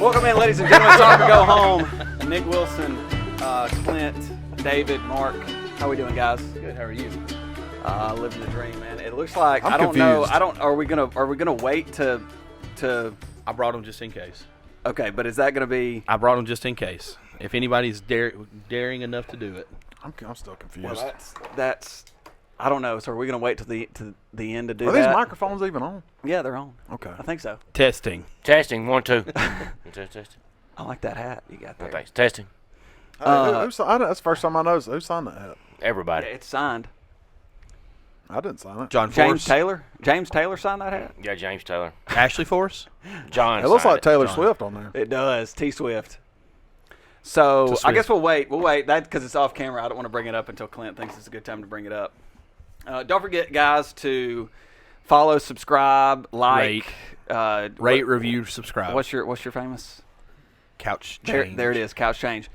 Welcome in, ladies and gentlemen. Time to go home. Nick Wilson, Clint, David, Mark. How we doing, guys? Good. How are you? Living the dream, man. It looks like I'm I don't confused. know. Are we gonna wait to? I brought them just in case. Okay, but is that gonna be? I brought them just in case. If anybody's daring enough to do it. I'm still confused. Well, that's. I don't know. So are we gonna wait to the end to do Are that? these microphones even on? Yeah, they're on. Okay. I think so. Testing. Testing, 1, 2. Testing. I like that hat you got there. Thanks. Testing. Hey, that's the first time I noticed. Who signed that hat? Everybody. Yeah, it's signed. I didn't sign it. John James Force. Taylor. James Taylor signed that hat. Yeah, James Taylor. Ashley Force. John. It looks signed like Taylor John. Swift on there. It does. T Swift. So Swift. I guess we'll wait. We'll wait. That because it's off camera. I don't want to bring it up until Clint thinks it's a good time to bring it up. Don't forget, guys, to follow, subscribe, like, Rate, review, subscribe. What's your famous? Couch There, change? there it is. Couch Change.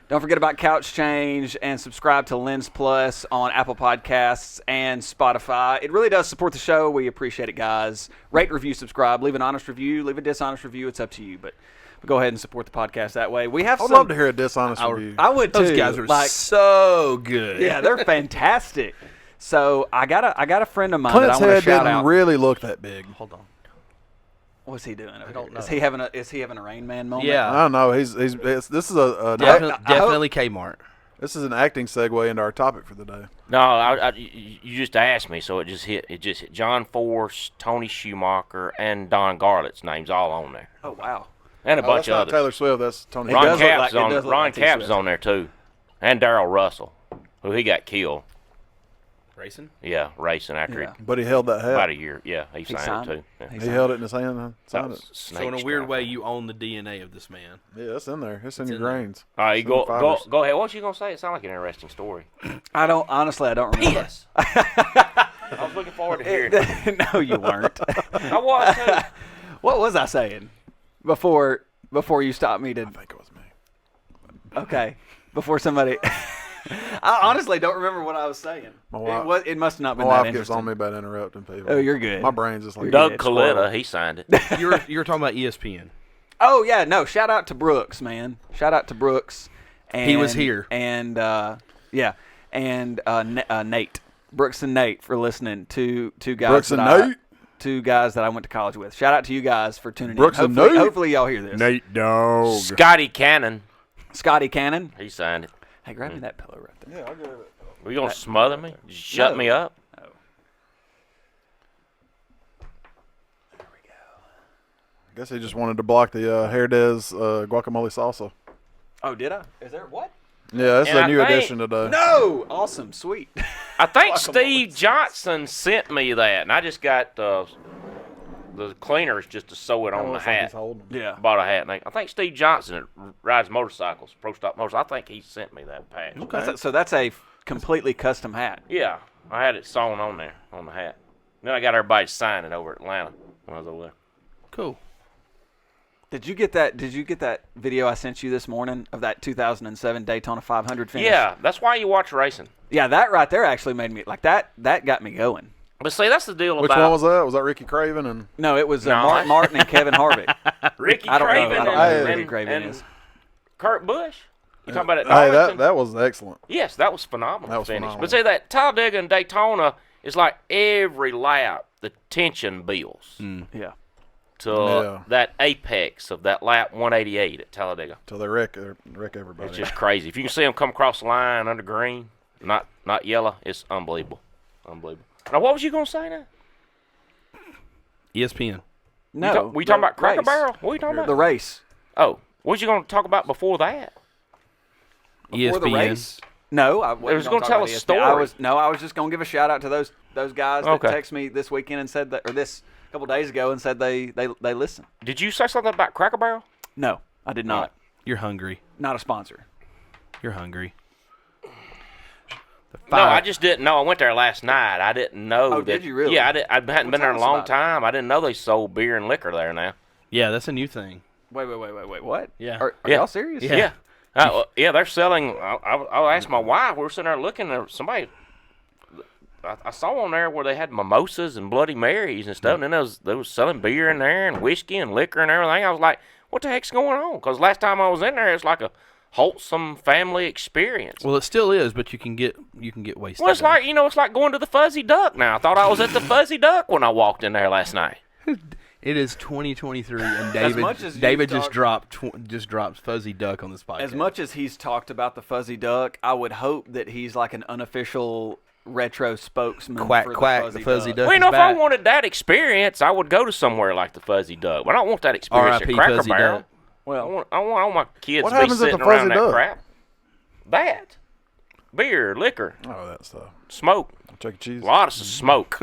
Don't forget about Couch Change and subscribe to Lens Plus on Apple Podcasts and Spotify. It really does support the show. We appreciate it, guys. Rate, review, subscribe. Leave an honest review. Leave a dishonest review. It's up to you, but go ahead and support the podcast that way. We have I'd some. love to hear a dishonest review. I would too. Those guys are like, so good. yeah, they're fantastic. So I got a friend of mine Clint's that I want head to shout didn't out. really look that big. Hold on. What's he doing? I don't know. Is he having a Rain Man moment? Yeah. I don't know. This is Definitely Kmart. this is an acting segue into our topic for the day. No, you just asked me, so it just hit John Force, Tony Schumacher, and Don Garlett's names all on there. Oh wow. And a Oh, bunch that's not of others. Taylor Swift. That's Tony. It Ron does look Capps like- it does look Ron like T. Capps is Swift. on there too. And Darrell Russell, who he got killed. Racing? Yeah, racing after Yeah. But he held that about hat. a year. Yeah, he signed signed it it. too. Yeah. He He held it in his hand and That signed was it. snake So in a weird strike. way, you own the DNA of this man. Yeah, it's in there. It's in your in there. grains. All right, It's in the go fibers. ahead. What you gonna say? It sounds like an interesting story. I don't remember. Yes. I was looking forward to hearing it. No, you weren't. I was too. What was I saying before you stopped me to? I think it was me. Okay, before somebody. I honestly don't remember what I was saying. My wife- It must not have My been that wife gets interesting. on me about interrupting people. Oh, you're good. My brain's just like You're Doug good. Coletta, Squirrel. he signed it. You're talking about ESPN. Oh yeah, no. Shout out to Brooks, man. Shout out to Brooks. And, He was here. And Nate, Brooks and Nate for listening to guys. Brooks and that Nate? Two guys that I went to college with. Shout out to you guys for tuning Brooks in. and Hopefully, Nate? hopefully y'all hear this. Nate Dogg. Scotty Cannon, Scotty Cannon. he signed it. Hey, grab me that pillow right there. Yeah, I'll give it. Were you gonna smother me? Shut No. me up? There we go. I guess he just wanted to block the Herdez guacamole salsa. Oh, did I? Is there what? Yeah, that's And a I new think- addition today. No. Awesome. Sweet. I think Guacamole. Steve Johnson sent me that, and I just got the cleaners just to sew it on the Looks like he's hat. holding them. Yeah. Bought a hat. And I think Steve Johnson that rides motorcycles, pro stop motorcycles. I think he sent me that patch. So that's a completely custom hat. Yeah, I had it sewn on there on the hat. Then I got everybody to sign it over at Atlanta when I was over there. Cool. Did you get that video I sent you this morning of that 2007 Daytona 500 finish? Yeah, that's why you watch racing. Yeah, that right there actually made me like that. That got me going. But see, that's the deal Which about one was that? Was that Ricky Craven? And No, it was No. Mark Martin and Kevin Harvick. Ricky I don't know. Craven I don't know and- who and, Ricky Craven and is. Kurt Busch. You talking about it? hey, that was excellent. Yes, that was phenomenal. That was finish. phenomenal. But see, that Talladega and Daytona is like every lap the tension builds Yeah. to Yeah. that apex of that lap 188 at Talladega. Till they wreck everybody. It's just crazy. If you can see them come across the line under green, not yellow, it's unbelievable. Unbelievable. Now, what was you gonna say now? ESPN. No. We talking the about Cracker race. Barrel? What are you talking about? The race. Oh, what was you gonna talk about before that? Before the ESPN. race. No, I wasn't was gonna talk tell about a ESPN. story. I was just gonna give a shout out to those guys that Okay. texted me this weekend and said that, or this couple days ago, and said they listen. Did you say something about Cracker Barrel? No, I did not. You're hungry. Not a sponsor. You're hungry. No, I just didn't know. I went there last night. I didn't know. Oh, that, did you really? Yeah, I hadn't been there in a tell us long about it. time. I didn't know they sold beer and liquor there now. Yeah, that's a new thing. Wait. What? Yeah. Are Yeah. y'all serious? Yeah. Yeah, they're selling. I asked my wife. We were sitting there looking. There somebody. I saw on there where they had mimosas and Bloody Marys and stuff, and then they was selling beer in there and whiskey and liquor and everything. I was like, what the heck's going on? Because last time I was in there, it's like a wholesome family experience. Well, it still is, but you can get wasted. Well, it's there. like, it's like going to the Fuzzy Duck now. I thought I was at the Fuzzy Duck when I walked in there last night. It is 2023, and much as David you've just dropped Fuzzy Duck on this podcast. As much as he's talked about the Fuzzy Duck, I would hope that he's like an unofficial retro spokesman Quack, for quack, the the Fuzzy Duck. Well, is if I back. wanted that experience, I would go to somewhere like the Fuzzy Duck. But I don't want that experience at R.I.P. Cracker Fuzzy Barrel. Duck. Well, I want all my kids What to be happens at the sitting around Fuzzy that Duck? crap. That. Beer, liquor, Oh, that stuff. smoke. Chuck E. Cheese. Lots of smoke.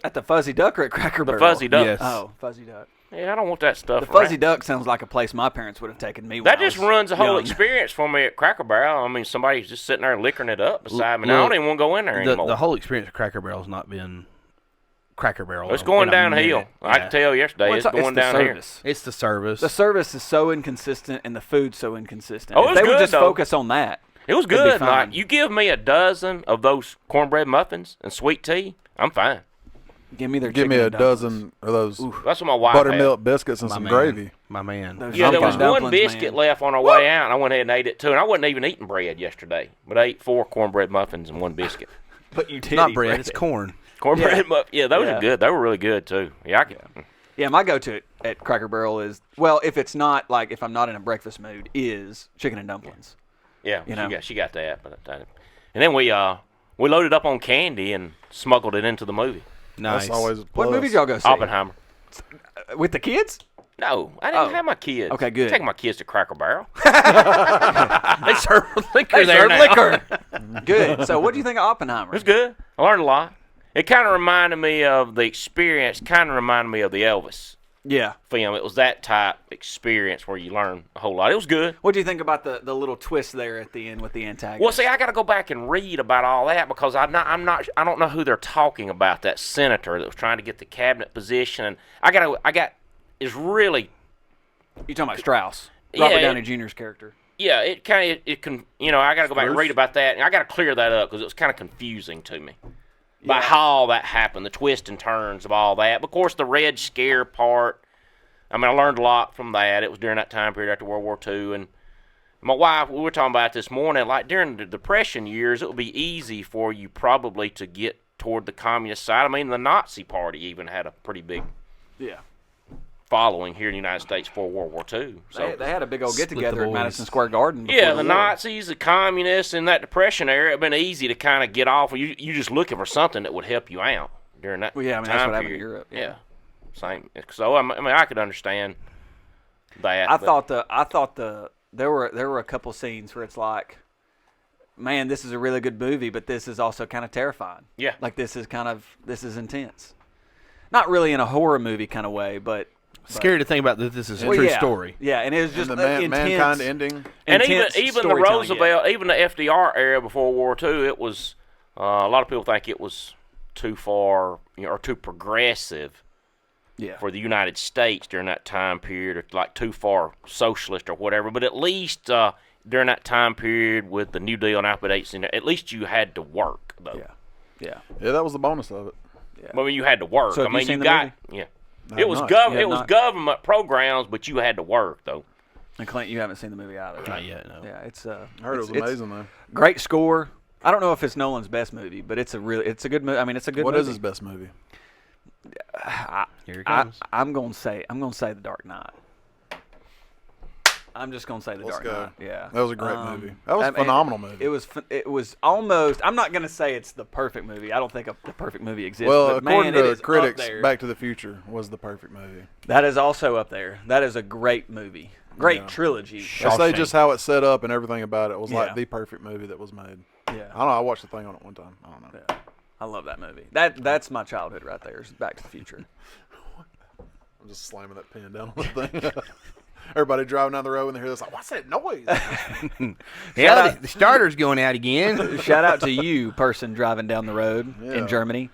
at the Fuzzy Duck or at Cracker The Barrel? Fuzzy Duck. Yes. Oh, Fuzzy Duck. Yeah, I don't want that stuff The Fuzzy around. Duck sounds like a place my parents would have taken me when That I just was runs the whole young. experience for me at Cracker Barrel. I mean, somebody's just sitting there liquoring it up beside me. Now, I don't even want to go in there anymore. The whole experience of Cracker Barrel has not been Cracker Barrel. It's going in a downhill. minute. I can tell yesterday Well, it's going the down here. service. It's the service. The service is so inconsistent and the food's so inconsistent. Oh, if it's they would good, just though. focus on that. It was It'd be good. fine. Like, you give me a dozen of those cornbread muffins and sweet tea, I'm fine. Give me their Give me chicken a and dumplings. dozen of those That's what my wife had. buttermilk biscuits and my some man. gravy. My man. Those Yeah, there chicken was and one dumplings, biscuit man. left on our way out, and I went ahead and ate it too. And I wasn't even eating bread yesterday, but I ate 4 cornbread muffins and 1 biscuit. But you did Not eat bread, it's corn. Cornbread muffins, yeah, those Yeah. are good. They were really good too. Yeah, I could. Yeah, my go-to at Cracker Barrel is, well, if it's not like, if I'm not in a breakfast mood, is chicken and dumplings. Yeah, You know. she got that. And then we loaded up on candy and smuggled it into the movie. Nice. That's always a plus. What movie did y'all go see? Oppenheimer. With the kids? No, I didn't Oh. have my kids. Okay, good. Take my kids to Cracker Barrel. They serve liquor They there serve now. liquor. Good. So what do you think of Oppenheimer? It was good. I learned a lot. It kind of reminded me of the experience. Kind of reminded me of the Elvis Yeah. film. It was that type experience where you learn a whole lot. It was good. What do you think about the little twist there at the end with the antagonist? Well, see, I got to go back and read about all that because I don't know who they're talking about. That senator that was trying to get the cabinet position. And is really, You talking about Strauss? Robert Yeah, Downey Jr.'s character. yeah. It kind of it can I got to go back and Bruce? read about that, and I got to clear that up because it was kind of confusing to me. About Yeah. how all that happened, the twists and turns of all that. But of course, the Red Scare part. I mean, I learned a lot from that. It was during that time period after World War II, and my wife, we were talking about it this morning. Like during the Depression years, it would be easy for you probably to get toward the communist side. I mean, the Nazi Party even had a pretty big Yeah. following here in the United States for World War II. So They had a big old Split the get-together at boys. Madison Square Garden. before yeah, the war. Nazis, the communists, in that Depression era, it'd been easy to kind of get off. You just looking for something that would help you out during that Well, yeah, I mean, time that's what happened in period. Europe. Yeah. Same. So I mean, I could understand that. I but- thought there were a couple scenes where it's like, man, this is a really good movie, but this is also kind of terrifying. Yeah. Like this is intense. Not really in a horror movie kind of way, but Scary to think about that this is a well, true yeah. story. Yeah, and it was just And the intense. mankind ending. And intense even the storytelling, Roosevelt, even the FDR era before World War II, it was a lot of people think it was too far or too progressive Yeah. for the United States during that time period, or like too far socialist or whatever. But at least during that time period with the New Deal and Appalachians, at least you had to work though. Yeah. Yeah. Yeah, that was the bonus of it. I mean, you had to work. So have I you mean, seen you the got movie? yeah. I It have was not. You have it was not? government programs, but you had to work though. And Clint, you haven't seen the movie either. Not Right? yet, no. Yeah, it's I heard it was it's amazing though. great score. I don't know if it's Nolan's best movie, but it's a good movie. I mean, it's a good What movie. is his best movie? Here it I, comes. I'm gonna say The Dark Knight. I'm just gonna say The Let's Dark go. Knight. Yeah, That was a great movie. That was I a mean, phenomenal movie. It was almost. I'm not gonna say it's the perfect movie. I don't think the perfect movie exists. well, but according man, it to is up critics, there. Back to the Future was the perfect movie. That is also up there. That is a great movie. Great Yeah. trilogy. I say Shawshank. just how it's set up and everything about it was Yeah. like the perfect movie that was made. Yeah, I don't know. I watched the thing on it one time. I don't know. yeah. I love that movie. That's my childhood right there. Is Back to the Future. I'm just slamming that pen down on the thing. Everybody driving down the road and they hear this like, "What's that noise?" Yeah, the starter's going out again. Shout out to you, person driving down the road Yeah. in Germany.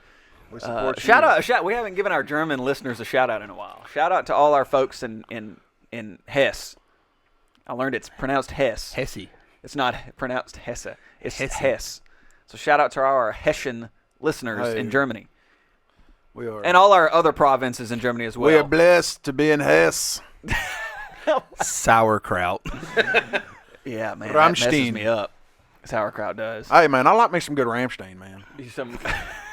We support you. Shout out! We haven't given our German listeners a shout out in a while. Shout out to all our folks in Hesse. I learned it's pronounced Hesse. Hesse. It's not pronounced Hesse. It's Hesse. Hesse. So shout out to our Hessian listeners Hey. in Germany We are. and all our other provinces in Germany as well. we are blessed to be in Hesse. Sauerkraut. Yeah, man, that messes Rammstein. me up. Sauerkraut does. Hey, man, I like me some good Rammstein, man. Some,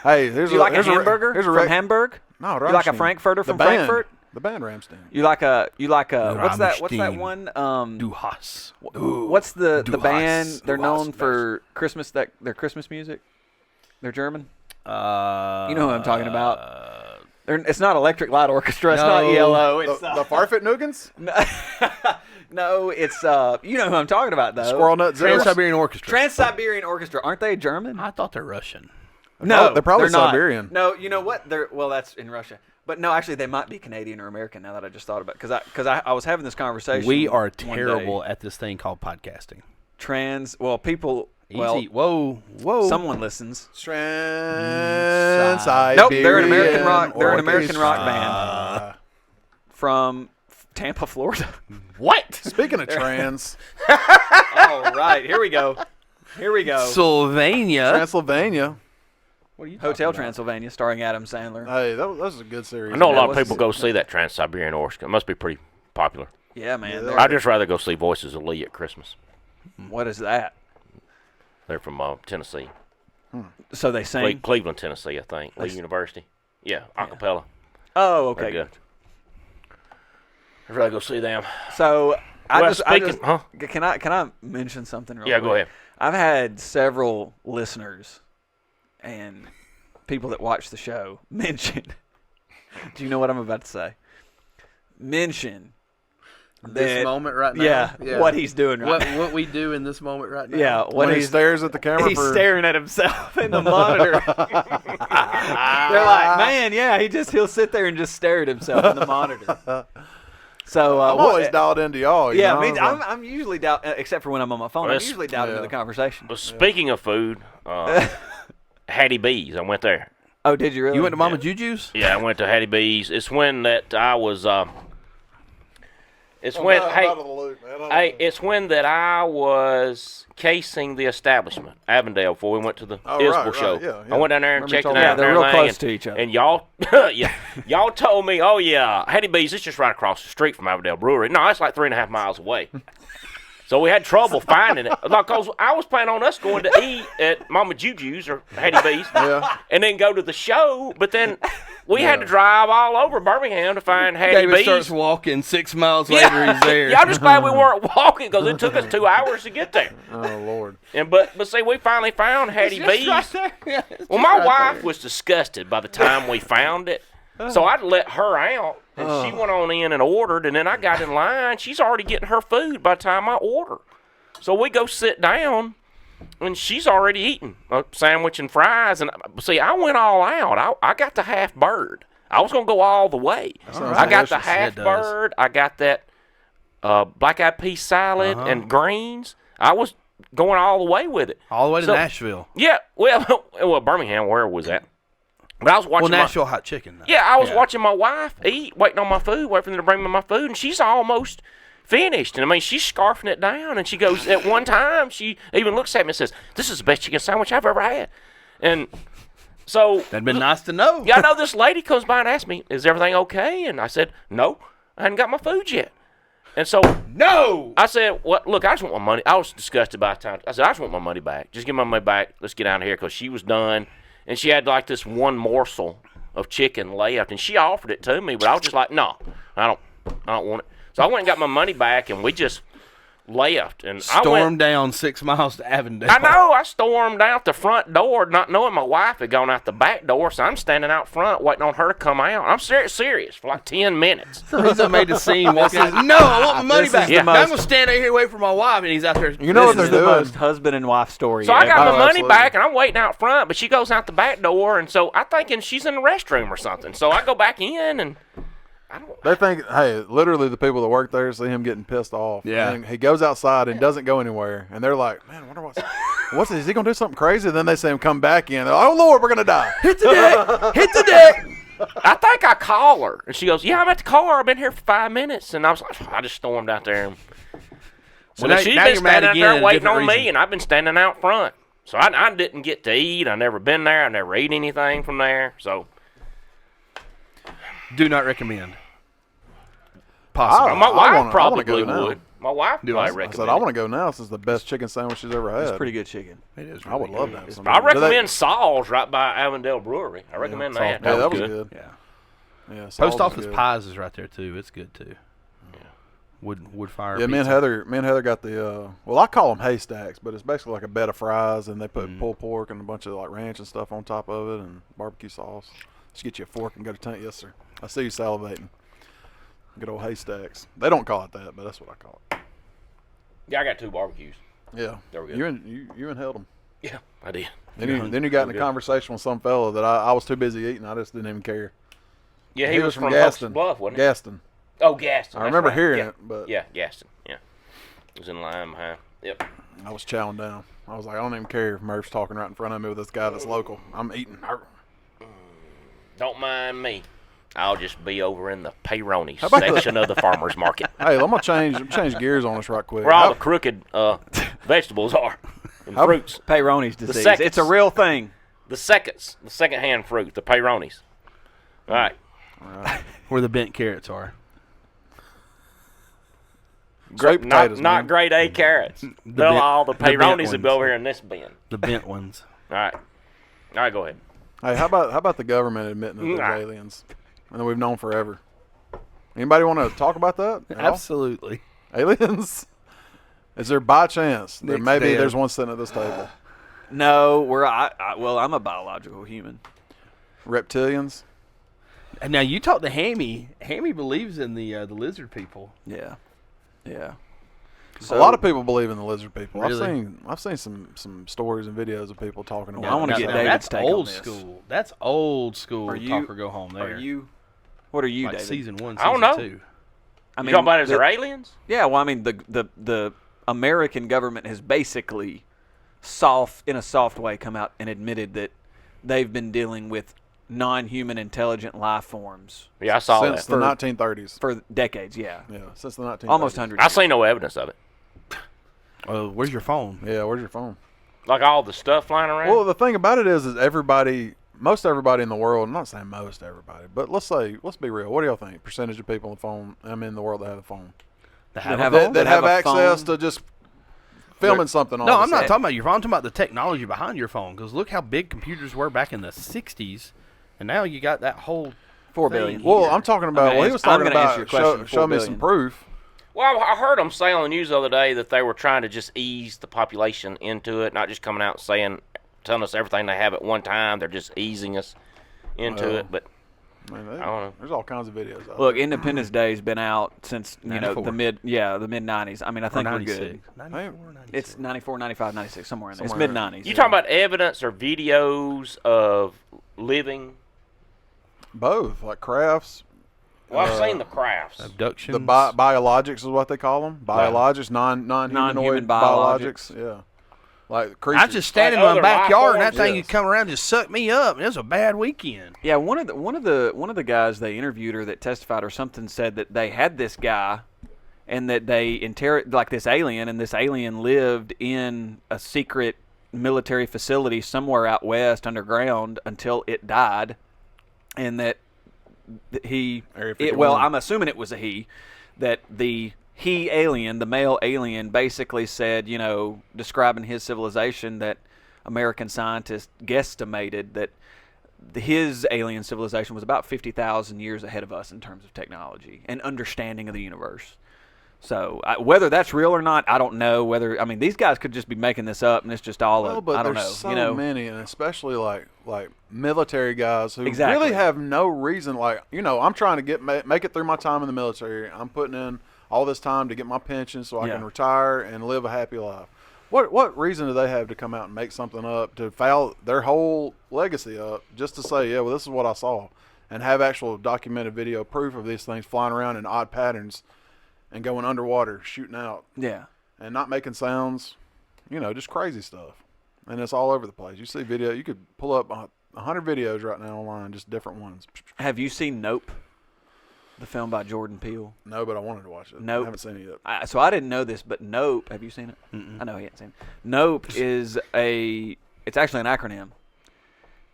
Hey, there's you like a there's hamburger There's from Hamburg? No, You like a Rammstein. Frankfurter The from band. Frankfurt? The band Rammstein. You like a what's that Rammstein. one? Du hast. What's the Du band? hast. They're Du known hast. for Christmas. Their Christmas music. They're German. You You know who I'm talking about. It's not Electric Light Orchestra. It's not No. ELO. The, It's the Farfet Nuggins? no. It's you know who I'm talking about though. Squirrel Nut Zippers? Trans-Siberian Orchestra. Trans-Siberian Orchestra. Aren't they German? I thought they're Russian. No, They're probably not. Siberian. No, you know what? Well, that's in Russia. But no, actually, they might be Canadian or American. Now that I just thought about it, because I was having this conversation. We are one day. terrible at this thing called podcasting. People. Easy. Well, Whoa. someone listens. Trans-Siberian Nope, they're an American rock. They're an American Orchestra. rock band from Tampa, Florida. What? Speaking of trans, All right, here we go. Sylvania. Transylvania. What are you Hotel Transylvania, starring Adam Sandler. Hey, that was a good series. I know a lot was- of people go see that Trans-Siberian Orchestra. It must be pretty popular. Yeah, man. Yeah, I'd just rather go see Voices of Lee at Christmas. What is that? They're from Tennessee. So they sing. Cleveland, Tennessee, I think. Lee University. Yeah, acapella. Oh, They're okay. good. I'd rather go see them. So I Well, just, huh? can I mention something real Yeah, quick? go ahead. I've had several listeners and people that watch the show mention. Do you know what I'm about to say? Mention This that- moment right now. Yeah, what he's doing right now. What we do in this moment right now. Yeah, When what he he's stares at the camera he's for staring at himself in the monitor. They're like, man, yeah, he'll sit there and just stare at himself in the monitor. So I'm always dialed into y'all. You Yeah, know? I mean, I'm usually down, except for when I'm on my phone. Well, I'm that's- usually down into yeah. the conversation. But speaking of food, Hattie B's, I went there. Oh, did you really? You went to Mama Juju's? Yeah, I went to Hattie B's. It's when that I was. It's I'm when out- I'm hey, out of the loop, man. hey, it's when that I was casing the establishment, Avondale, before we went to the Oh, Isbell right, show. yeah. I went down there and Remember you checked told it me out. that. They're and real everything, close to each other. And y'all, yeah, y'all told me, oh yeah, Hattie B's, it's just right across the street from Avondale Brewery. No, it's like 3.5 miles away. So we had trouble finding it because I was planning on us going to eat at Mama Juju's or Hattie B's, Yeah. and then go to the show. But then we had to drive all over Birmingham to find Hattie David B's. starts walking. 6 miles later, he's there. Yeah, I'm just glad we weren't walking because it took us 2 hours to get there. Oh Lord. And but see, we finally found Hattie B's. Yeah, Well, my wife was disgusted by the time we found it, so I let her out, and she went on in and ordered, and then I got in line. She's already getting her food by the time I order. So we go sit down, and she's already eating a sandwich and fries. And see, I went all out. I got the half bird. I was gonna go all the way. I got the delicious. half It does. bird. I got that black eyed pea salad and greens. I was going all the way with it. All the way to So- Nashville. Yeah, well, Birmingham, where was that? But I was watching. Well, Nashville hot chicken. Though. Yeah, I was watching my wife eat, waiting on my food, waiting for them to bring me my food, and she's almost finished. And I mean, she's scarfing it down, and she goes, at one time, she even looks at me and says, "This is the best chicken sandwich I've ever had." And so, That'd been nice to know. yeah, I know this lady comes by and asks me, "Is everything okay?" And I said, "No, I hadn't got my food yet." And so, No. I said, "Well, look, I just want my money." I was disgusted by the time. I said, "I just want my money back. Just give my money back. Let's get out of here," because she was done, and she had like this one morsel of chicken left, and she offered it to me, but I was just like, "No, I don't want it." So I went and got my money back, and we just left. And Stormed down 6 miles to Avondale. I know. I stormed out the front door, not knowing my wife had gone out the back door. So I'm standing out front, waiting on her to come out. I'm serious for like 10 minutes. So he's made a scene walking out. No, I want my money This back. is the Yeah. I'm most- going to stand out here waiting for my wife, and he's out there. You know what This is they're the doing? most husband and wife story. So I got ever. my money absolutely. back, and I'm waiting out front, but she goes out the back door, and so I'm thinking she's in the restroom or something. So I go back in, and I don't. They think, hey, literally the people that work there see him getting pissed off. Yeah. And he goes outside and doesn't go anywhere. And they're like, man, I wonder what's is he going to do something crazy? Then they see him come back in. They're like, oh, Lord, we're going to die. Hit the deck. Hit the deck. I think I call her, and she goes, "Yeah, I'm at the car. I've been here for 5 minutes," and I was like, I just stormed out there. And so now- then she's now been you're mad standing out again, there waiting different on me, reason. and I've been standing out front. So I didn't get to eat. I never been there. I never ate anything from there. So Do not recommend. Possibly. My wife wanna probably go now. would. My wife Do might I? I recommend. I said I want to go now. This is the best chicken sandwich she's ever had. It's pretty good chicken. It is. I would really love good. that. I recommend Saul's right by Avondale Brewery. I recommend Yeah, that. that was good. Yeah. Yeah, Saul's Post is Office good. Pies is right there too. It's good too. Yeah. Wood fire. Yeah, me and Heather got the well, I call them haystacks, but it's basically like a bed of fries, and they put pulled pork and a bunch of like ranch and stuff on top of it, and barbecue sauce. Just get you a fork and go to tent. Yes, sir. I see you salivating. Good old haystacks. They don't call it that, but that's what I call it. Yeah, I got 2 barbecues. Yeah, There we go. You inhaled them. Yeah, I did. Then you got in a good. conversation with some fella that I was too busy eating. I just didn't even care. Yeah, he was from Gaston. Bluff, wasn't he? Gaston. Oh, Gaston. I that's remember right. hearing Yeah. it, but Yeah, Gaston. Yeah. It was in line behind. Yep. I was chowing down. I was like, I don't even care if Murph's talking right in front of me with this guy that's local. I'm eating. Don't mind me. I'll just be over in the payronie about section of the farmer's market, Hey, I'm gonna change gears on us right quick. where all the crooked vegetables are and fruits. Peyronie's disease. seconds. It's a real thing. The second-hand fruit, the payronis. All right. Where the bent carrots are. Sweet potatoes, not man. grade A carrots. They'll all the bent payronis will be ones. over here in this bin. The bent ones. All right. All right, go ahead. Hey, how about the government admitting that Nah. there's aliens, and that we've known forever? Anybody want to talk about that? at all? Absolutely. Aliens? Is there by chance that Nick's maybe dead. there's one sitting at this table? No, I'm a biological human. Reptilians? And now you talk to Hammy. Hammy believes in the lizard people. Yeah. Yeah. A lot of people believe in the lizard people. Really? I've seen some stories and videos of people talking about. I wanna it. get Now, David's that's take on old this. school. That's old school. Are you- talk or go home there. What are you, like David? season 1, I don't season know. 2. I You talking about is there aliens? Yeah, well, I mean, the American government has basically in a soft way, come out and admitted that they've been dealing with non-human intelligent life forms Yeah, I saw Since that. the 1930s. for decades. Yeah, Yeah, since the 1930s. almost 100. I seen no evidence of it. Where's your phone? Yeah, where's your phone? Like all the stuff flying around. Well, the thing about it is most everybody in the world, I'm not saying most everybody, but let's be real. What do y'all think? Percentage of people on the phone, in the world that have a phone. The That have have a a- phone? That have have a access phone. to just filming something on No, the I'm not side. talking about your phone. I'm talking about the technology behind your phone. Because look how big computers were back in the 60s. And now you got that whole 4 thing billion. here. Well, I'm talking about, gonna he was answer- I'm talking gonna answer about, your question, show 4 me billion. some proof. Well, I heard them say on the news the other day that they were trying to just ease the population into it, not just coming out and telling us everything they have at one time. They're just easing us into Well, it. But I mean, I don't know. There's all kinds of videos out Look, there. Independence Day's been out since the 94. mid 90s. I mean, I or think we're 96. good. 94, It's 94, 95, 96, somewhere in there. It's Somewhere mid in 90s. You talking about evidence or videos of living? Both, like crafts. Well, I've seen the crafts. abductions. The biologics is what they call them. Biologics, non-humanoid Non-human biologics. Yeah, like creatures. I was just standing Like in my other backyard, and life that thing forms? would come around and just suck me up. And it was a bad weekend. Yeah, one of the guys they interviewed or that testified or something said that they had this guy, and that they like this alien, and this alien lived in a secret military facility somewhere out west underground until it died, and that Area 51. well, I'm assuming it was a he, that the alien, the male alien, basically said, describing his civilization, that American scientists guesstimated that his alien civilization was about 50,000 years ahead of us in terms of technology and understanding of the universe. So whether that's real or not, I don't know. These guys could just be making this up, and it's just all Well, but I don't know. there's so many, and especially like military guys who Exactly. really have no reason. Like, I'm trying to make it through my time in the military. I'm putting in all this time to get my pension so I Yeah. can retire and live a happy life. What reason do they have to come out and make something up to foul their whole legacy up just to say, yeah, well, this is what I saw, and have actual documented video proof of these things flying around in odd patterns and going underwater, shooting out, Yeah. and not making sounds, just crazy stuff. And it's all over the place. You see video, you could pull up 100 videos right now online, just different ones. Have you seen Nope, the film by Jordan Peele? No, but I wanted to watch it. Nope. I haven't seen it yet. So I didn't know this, but Nope, have you seen it? I know he hasn't seen it. Nope it's actually an acronym.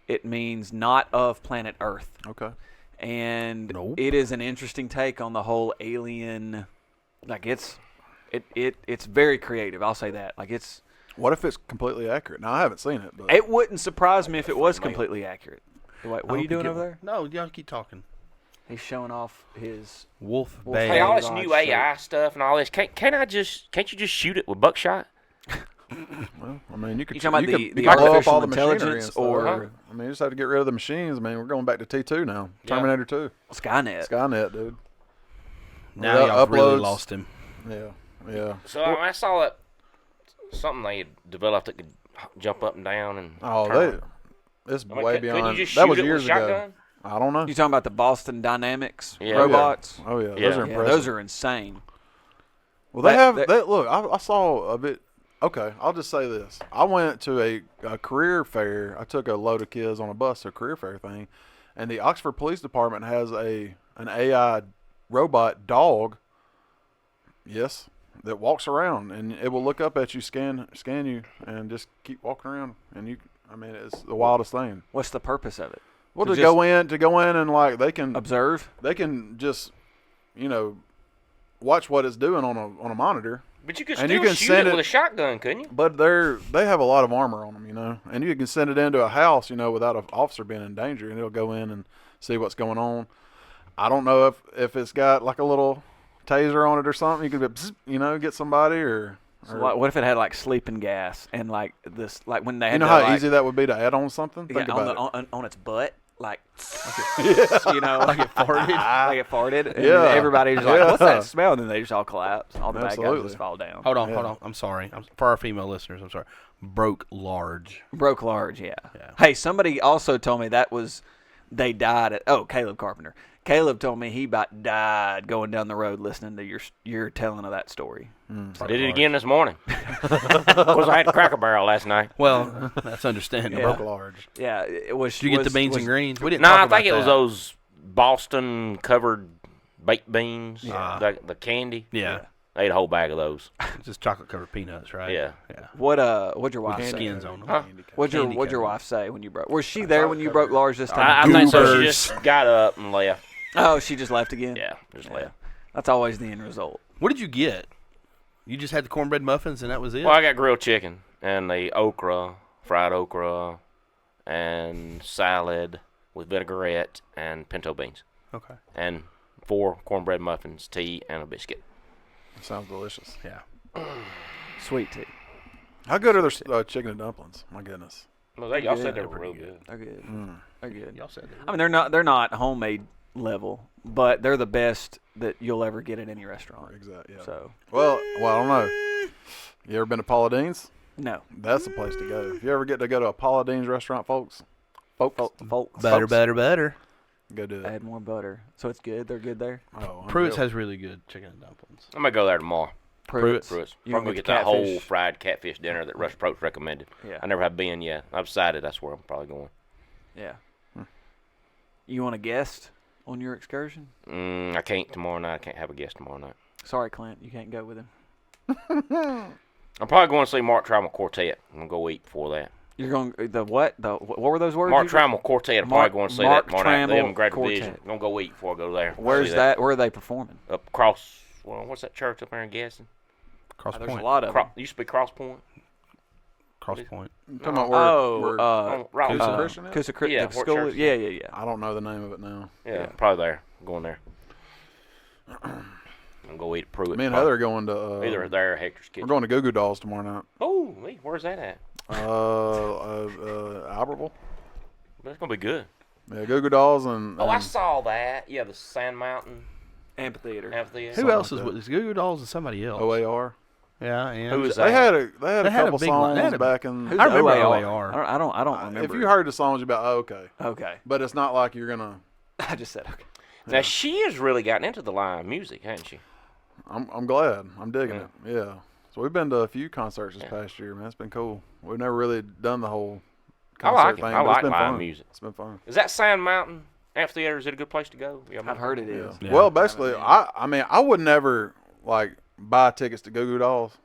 It means not of planet Earth. Okay. and Nope. it is an interesting take on the whole alien. Like it's very creative. I'll say that. Like What if it's completely accurate? Now I haven't seen it, but it wouldn't surprise me if it was completely accurate. What are you doing over there? No, y'all keep talking. He's showing off his. Wolf Wolf Bay. Hey, all this Rod new shirt. AI stuff and all this. Can't you just shoot it with buckshot? well, I mean, you could You talking about you the could blow up artificial all the machinery and intelligence stuff. or- I mean, you just have to get rid of the machines. I mean, we're going back to T2 now. Yeah. Terminator 2, Skynet. Skynet, dude. Now Yeah, y'all really uploads. lost him. Yeah. So I saw that something they had developed that could jump up and down and. Oh, turn. it's I mean, way couldn't beyond. you just That shoot was it with years a ago. shotgun? I don't know. You talking about the Boston Dynamics Yeah. robots? Oh yeah, Yeah. those are Yeah, impressive. those are insane. Well, they That- have. that- They, look, I saw a bit. Okay, I'll just say this. I went to a career fair. I took a load of kids on a bus to a career fair thing, and the Oxford Police Department has an AI robot dog. Yes, that walks around and it will look up at you, scan you, and just keep walking around. And you, I mean, it's the wildest thing. What's the purpose of it? Well, To to just go in and like they can Observe. just, watch what it's doing on a monitor. But you could And still you can shoot send it it- with a shotgun, couldn't you? But they have a lot of armor on them, and you can send it into a house, without an officer being in danger, and it'll go in and see what's going on. I don't know if it's got like a little taser on it or something. You could, get somebody or So what if it had like sleeping gas and like this, like when they had you know to, how like, easy that would be to add on something. yeah, Think on, about the, it. on its butt, like Yeah. like it farted, like it farted. And Yeah. everybody's like, "What's Yeah. that smell?" And then they just all collapse. All the bad guys Absolutely. just fall down. Hold on, Yeah. hold on. I'm sorry. For our female listeners, I'm sorry. Broke large. Broke large, yeah. Yeah. Hey, somebody also told me they died at. Oh, Caleb Carpenter. Caleb told me he about died going down the road listening to your telling of that story. I did it again this morning. Of course, I had Cracker Barrel last night. Well, that's understandable. Yeah. Broke large. Yeah, it was. Did you get the was- beans was- and greens? We didn't No, talk I about think it was that. those Boston covered baked beans. Yeah. The candy. Yeah. I ate a whole bag of those. Just chocolate covered peanuts, right? Yeah. Yeah. What'd your wife say? Skins on them. Huh? What'd your Candy What'd your covered. wife say when you broke? Was she there when you broke large this time? I think so. She Goobers. just got up and left. Oh, she just left again. Yeah, just Yeah. left. That's always the end result. What did you get? You just had the cornbread muffins and that was it? Well, I got grilled chicken and the fried okra, and salad with vinaigrette and pinto beans, Okay. and 4 cornbread muffins, tea, and a biscuit. Sounds delicious. Yeah. Sweet tea. How good are their chicken and dumplings? My goodness. Well, y'all said they They're were real good. They're good. Mm. They're good. Y'all said that. I mean, they're not homemade level, but they're the best that you'll ever get at any restaurant. Exactly. Yeah. So Well, I don't know. You ever been to Paula Dean's? no, That's the place to go. If you ever get to go to a Paula Dean's restaurant, folks, folks, Better. go do it. add more butter, so it's good. They're good there. Oh, Pruitt's unreal. has really good chicken and dumplings. I'm gonna go there tomorrow. Pruitt's. Pruitt's. You Probably gonna get get that the whole catfish? fried catfish dinner that Rush Probst recommended. Yeah. I never have been yet. I've decided that's where I'm probably going. Yeah. You want a guest on your excursion? I can't tomorrow night. I can't have a guest tomorrow night. Sorry, Clint, you can't go with him. I'm probably going to see Mark Trammell Quartet. I'm gonna go eat before that. You're going the what? The what were those words? Mark you- Trammell Quartet. I'm Mark- probably going to see Mark that tomorrow night. They Trammell haven't great Quartet. division. I'm gonna go eat before I go there. Where's See that? Where are they performing? Up across. Well, what's that church up there in Gaston? Cross There's Point. a lot of them. Used to be Cross Point. Cross Point. You talking about where, Oh, Oh, right. Coosa Christian is? Coosa Christian. Yeah, the Fort school. Church. Yeah, yeah, yeah. I don't know the name of it now. Yeah, probably there. I'm going there. I'm gonna go eat at Pruitt. Me and Heather are going to. Either there or Hector's We're Kitchen. going to Goo Goo Dolls tomorrow night. Oh, where's that at? Albertville. That's gonna be good. Yeah, Goo Goo Dolls and. Oh, I and saw that. Yeah, the Sand Mountain Amphitheater. Amphitheater. Who Something else like is that. with this? Goo Goo Dolls and somebody else. OAR. Yeah, and Who is They that? had a They had a couple big line. They songs had a- back in. Who's I remember OAR? OAR. I don't remember. If you heard the songs, you'd be like, oh, okay. Okay. But it's not like you're gonna. I just said okay. Now she has really gotten into the live music, hasn't she? I'm glad. I'm digging Yeah. it. Yeah. So we've been to a few concerts this past year, man. It's been cool. We've never really done the whole I concert like it. thing. I but like it's been live fun. music. It's been fun. Is that Sand Mountain Amphitheater? Is it a good place to go? Yeah, I've heard it Yeah. is. Yeah. Well, basically, I mean, I would never like buy tickets to Goo Goo Dolls,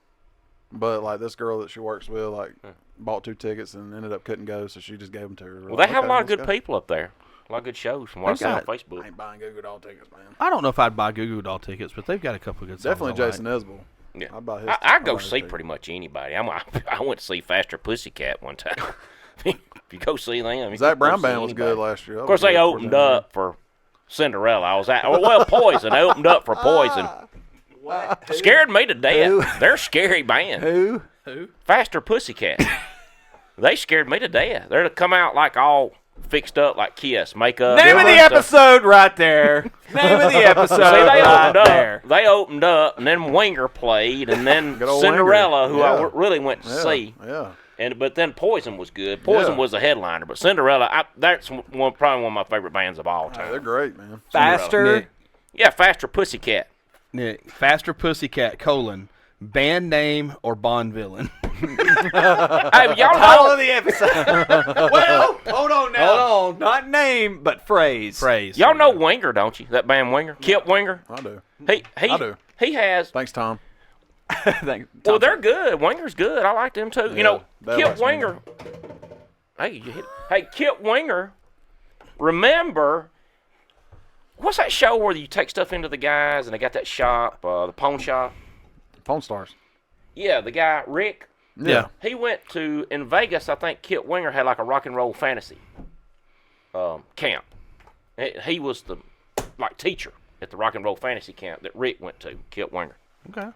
but like this girl that she works with, like, bought 2 tickets and ended up couldn't go, so she just gave them to her. Well, they have a lot of good people up there. A lot of good shows from what I see on got- Facebook. I ain't buying Goo Goo Doll tickets, man. I don't know if I'd buy Goo Goo Doll tickets, but they've got a couple of good songs. Definitely I like. Jason Isbell. Yeah. I'd buy his. I I'd go buy his see ticket. pretty much anybody. I went to see Faster Pussycat one time. If you go see them, you Zach can Brown go see Band was anybody. good last year. Of course, they opened up for Cinderella. I was at Poison. They opened up for Poison. Scared me to death. Who? They're a scary band. Who? Faster Pussycat. They scared me to death. They're to come out like all fixed up like Kiss, makeup. Name of the and stuff. episode right there. Name of the episode See, they right opened up. there. They opened up, and then Winger played, and then Good old Cinderella, Winger. who I Yeah. really went to see. Yeah. But then Poison was good. Poison Yeah. was the headliner, but Cinderella, that's probably one of my favorite bands of all They're time. great, man. Faster. Nick, Yeah, Faster Pussycat. Nick, Faster Pussycat, band name or Bond villain? Hey, y'all Title know, of the episode. Well, hold on now. Hold on. Not name, but phrase. Phrase. y'all know Winger, don't you? That band Winger, Kip Winger. I do. He I do. he has. Thanks, Tom. Thank- Well, Thompson. they're good. Winger's good. I like them too. Yeah, You know, that Kip was Winger. Hey, Kip Winger. Remember, what's that show where you take stuff into the guys and they got that shop, the pawn shop? Pawn Stars. Yeah, the guy Rick. Yeah. He went to in Vegas. I think Kip Winger had like a rock and roll fantasy camp. He was the teacher at the rock and roll fantasy camp that Rick went to. Kip Winger Okay.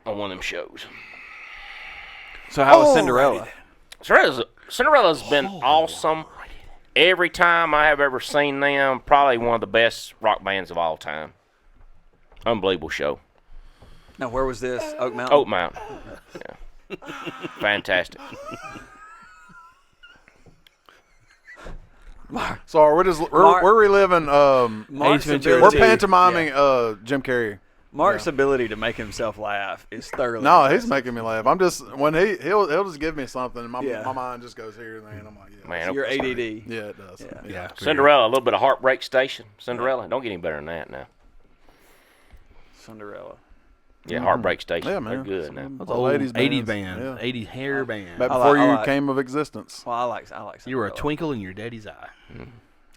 on one of them shows. So how was Cinderella? Cinderella's been awesome. Every time I have ever seen them, probably one of the best rock bands of all time. Unbelievable show. Now, where was this? Oak Mountain? Oak Mountain. Yeah. Fantastic. So we're reliving. Mark's Ace Ventura. We're ability, pantomiming Jim Carrey. Mark's ability to make himself laugh is thoroughly No, impressive. he's making me laugh. I'm just when he'll just give me something, and Yeah. my mind just goes here and there, and I'm like, yeah, Man, Your ADD. yeah, it does. Yeah. Cinderella, a little bit of Heartbreak Station. Cinderella, don't get any better than that now. Cinderella. Yeah, Heartbreak Station. Yeah, man. They're good now. That's Old 80s 80s bands. band. Yeah. 80s hair band. Back I before like- I you like- came of existence. Well, I like Cinderella. You were a twinkle in your daddy's eye.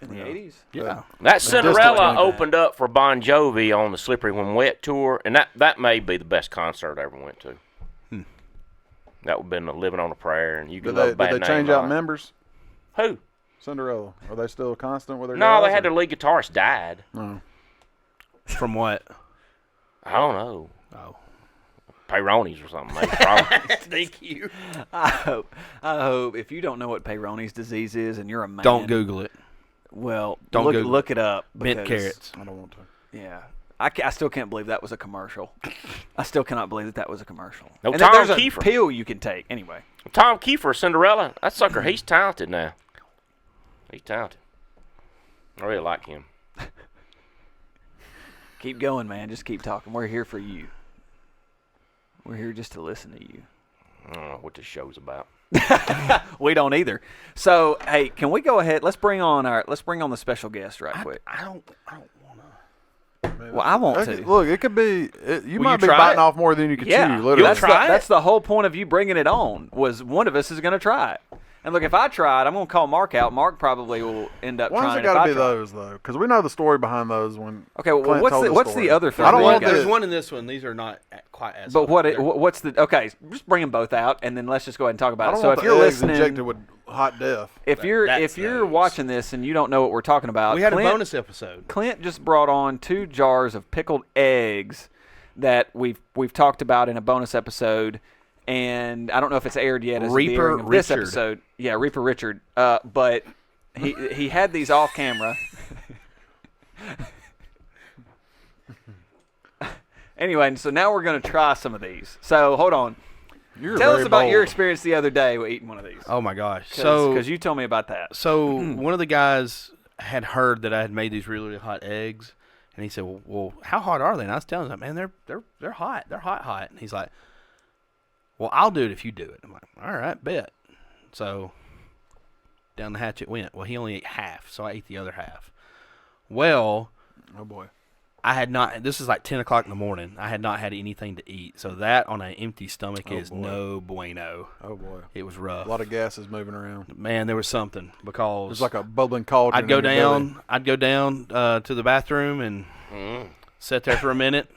In the 80s? Yeah. That Cinderella distant opened up for Bon Jovi on the Slippery When Wet tour, and that may be the best concert I ever went to. That would have been Living on a Prayer, and you Did can love they Bad Name change out Light. members? Who? Cinderella. Are they still constant with their No, guys, they had or- their lead guitarist died. No. From what? I don't know. Oh. Peyronie's or something. Maybe, probably. Thank you. I hope if you don't know what Peyronie's disease is and you're a man. Don't Google it. Well, Don't look, Google look it up. Bent because- carrots. I don't want to. Yeah. I still can't believe that was a commercial. I still cannot believe that was a commercial. No, and Tom there's a Kiefer. pill you can take. Anyway. Tom Kiefer, Cinderella. That sucker, he's talented now. He's talented. I really like him. Keep going, man. Just keep talking. We're here for you. We're here just to listen to you. I don't know what this show's about. We don't either. So, hey, can we go ahead? Let's bring on the special guest right quick. I don't want to. Well, I want to. Look, it could be. You Will might you be try biting it? off more than you could Yeah, chew. Literally. that's the whole point of you bringing it on. Was one of us is going to try it. And look, if I try it, I'm going to call Mark out. Mark probably will end up Why trying does it. it got to be if I try it. those though? Because we know the story behind those. When Okay, well, Clint told what's the story. other thing? I don't we want got? There's the- one in this one. These are not quite as. But hot. They're- what's the? Okay, just bring them both out, and then let's just go ahead and talk I about it. don't So want if the you're eggs listening, injected with hot death. if you're That's those. watching this and you don't know what we're talking about, We had Clint, a bonus episode. Clint just brought on 2 jars of pickled eggs that we've talked about in a bonus episode, and I don't know if it's aired yet as of the Reaper airing of this Richard. episode. Yeah, Reaper Richard. But he had these off camera. Anyway, and so now we're going to try some of these. So hold on. You're Tell us very about your bold. experience the other day with eating one of these. Oh my gosh! Because you told me about that. So one of the guys had heard that I had made these really, really hot eggs, and he said, "Well, how hot are they?" And I was telling him, "Man, they're hot. They're hot." And he's like, "Well, I'll do it if you do it." I'm like, "All right, bet." So down the hatch it went. Well, he only ate half, so I ate the other half. Well, Oh boy. I had not. This is like 10 o'clock in the morning. I had not had anything to eat, so that on an empty stomach is boy. no bueno. Oh boy, It was rough. a lot of gases moving around. Man, there was something because There's like a bubbling cauldron. I'd go in your down. belly. I'd go down to the bathroom and sit there for a minute.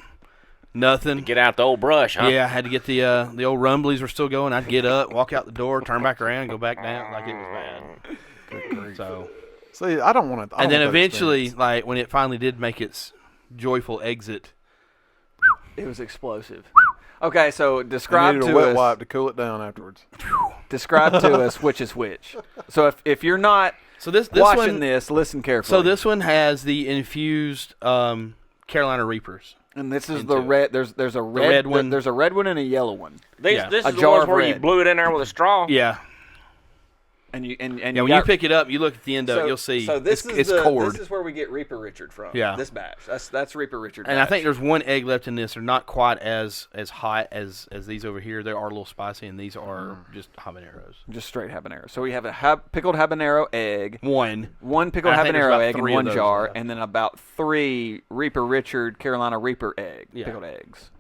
Nothing. Get out the old brush, huh? Yeah, I had to get the old rumblies were still going. I'd get up, walk out the door, turn back around, go back down like it was bad. So, See, I don't want to. and then eventually, like when it finally did make its joyful exit, It was explosive. Okay, so I describe needed a to wet us. wipe to cool it down afterwards. Describe to us which is which. So if you're not so this watching one, this, listen carefully. so this one has the infused Carolina Reapers. and this is into the it. red. There's a red, red one. There's a red one and a yellow one. This Yeah. this A is the jar ones of where you red. blew it in there with a straw. Yeah, And you and yeah. you When you got- pick it up, you look at the end of it, you'll see. So this it's is cord. This is where we get Reaper Richard from. Yeah. This batch. That's Reaper Richard. And I batch. think there's one egg left in this. They're not quite as hot as these over here. They are a little spicy, and these are just habaneros. just straight habanero. So we have a pickled habanero egg, One. one pickled I think there's habanero about egg in 3 of one those jar, left. and then about 3 Reaper Richard Carolina Reaper Yeah. pickled eggs.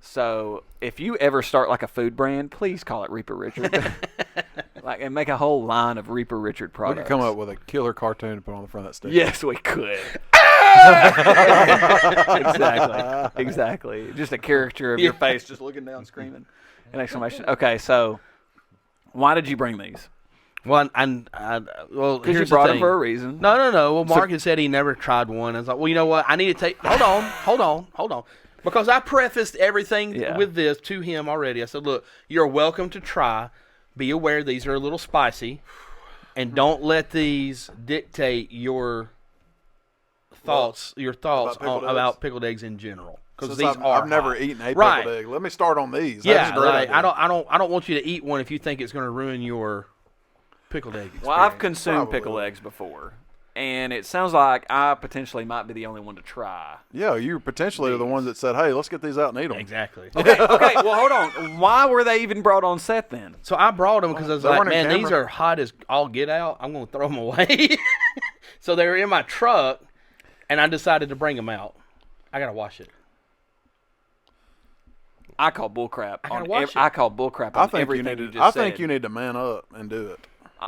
So if you ever start like a food brand, please call it Reaper Richard. Like and make a whole line of Reaper Richard We products. could come up with a killer cartoon to put on the front of that sticker. Yes, we could. Exactly. Just a caricature of your face just looking down screaming. An exclamation. Okay, so why did you bring these? Well, well, Because you here's brought the them thing. for a reason. No. Well, Mark had said he never tried one. I was like, well, you know what? I need to take. Hold on. Because I prefaced everything Yeah. with this to him already. I said, look, you're welcome to try. Be aware these are a little spicy, and don't let these dictate your thoughts. About pickled eggs in general. Because Since these are I've never hot. eaten a pickled Right. egg. Let me start on these. Yeah, That's a great like, idea. I don't want you to eat one if you think it's going to ruin your pickled egg experience. Well, I've consumed Probably. pickled eggs before, and it sounds like I potentially might be the only one to try. Yeah, you potentially are the ones that said, "Hey, let's get these out and eat them." Exactly. Okay, well, hold on. Why were they even brought on set then? So I brought them because I was They like, weren't in man, these camera. are hot as all get out. I'm going to throw them away. So they were in my truck, and I decided to bring them out. I got to wash it. I call bullcrap. I gotta on watch it. I call bullcrap I on think you everything need you to. just I said. think you need to man up and do it.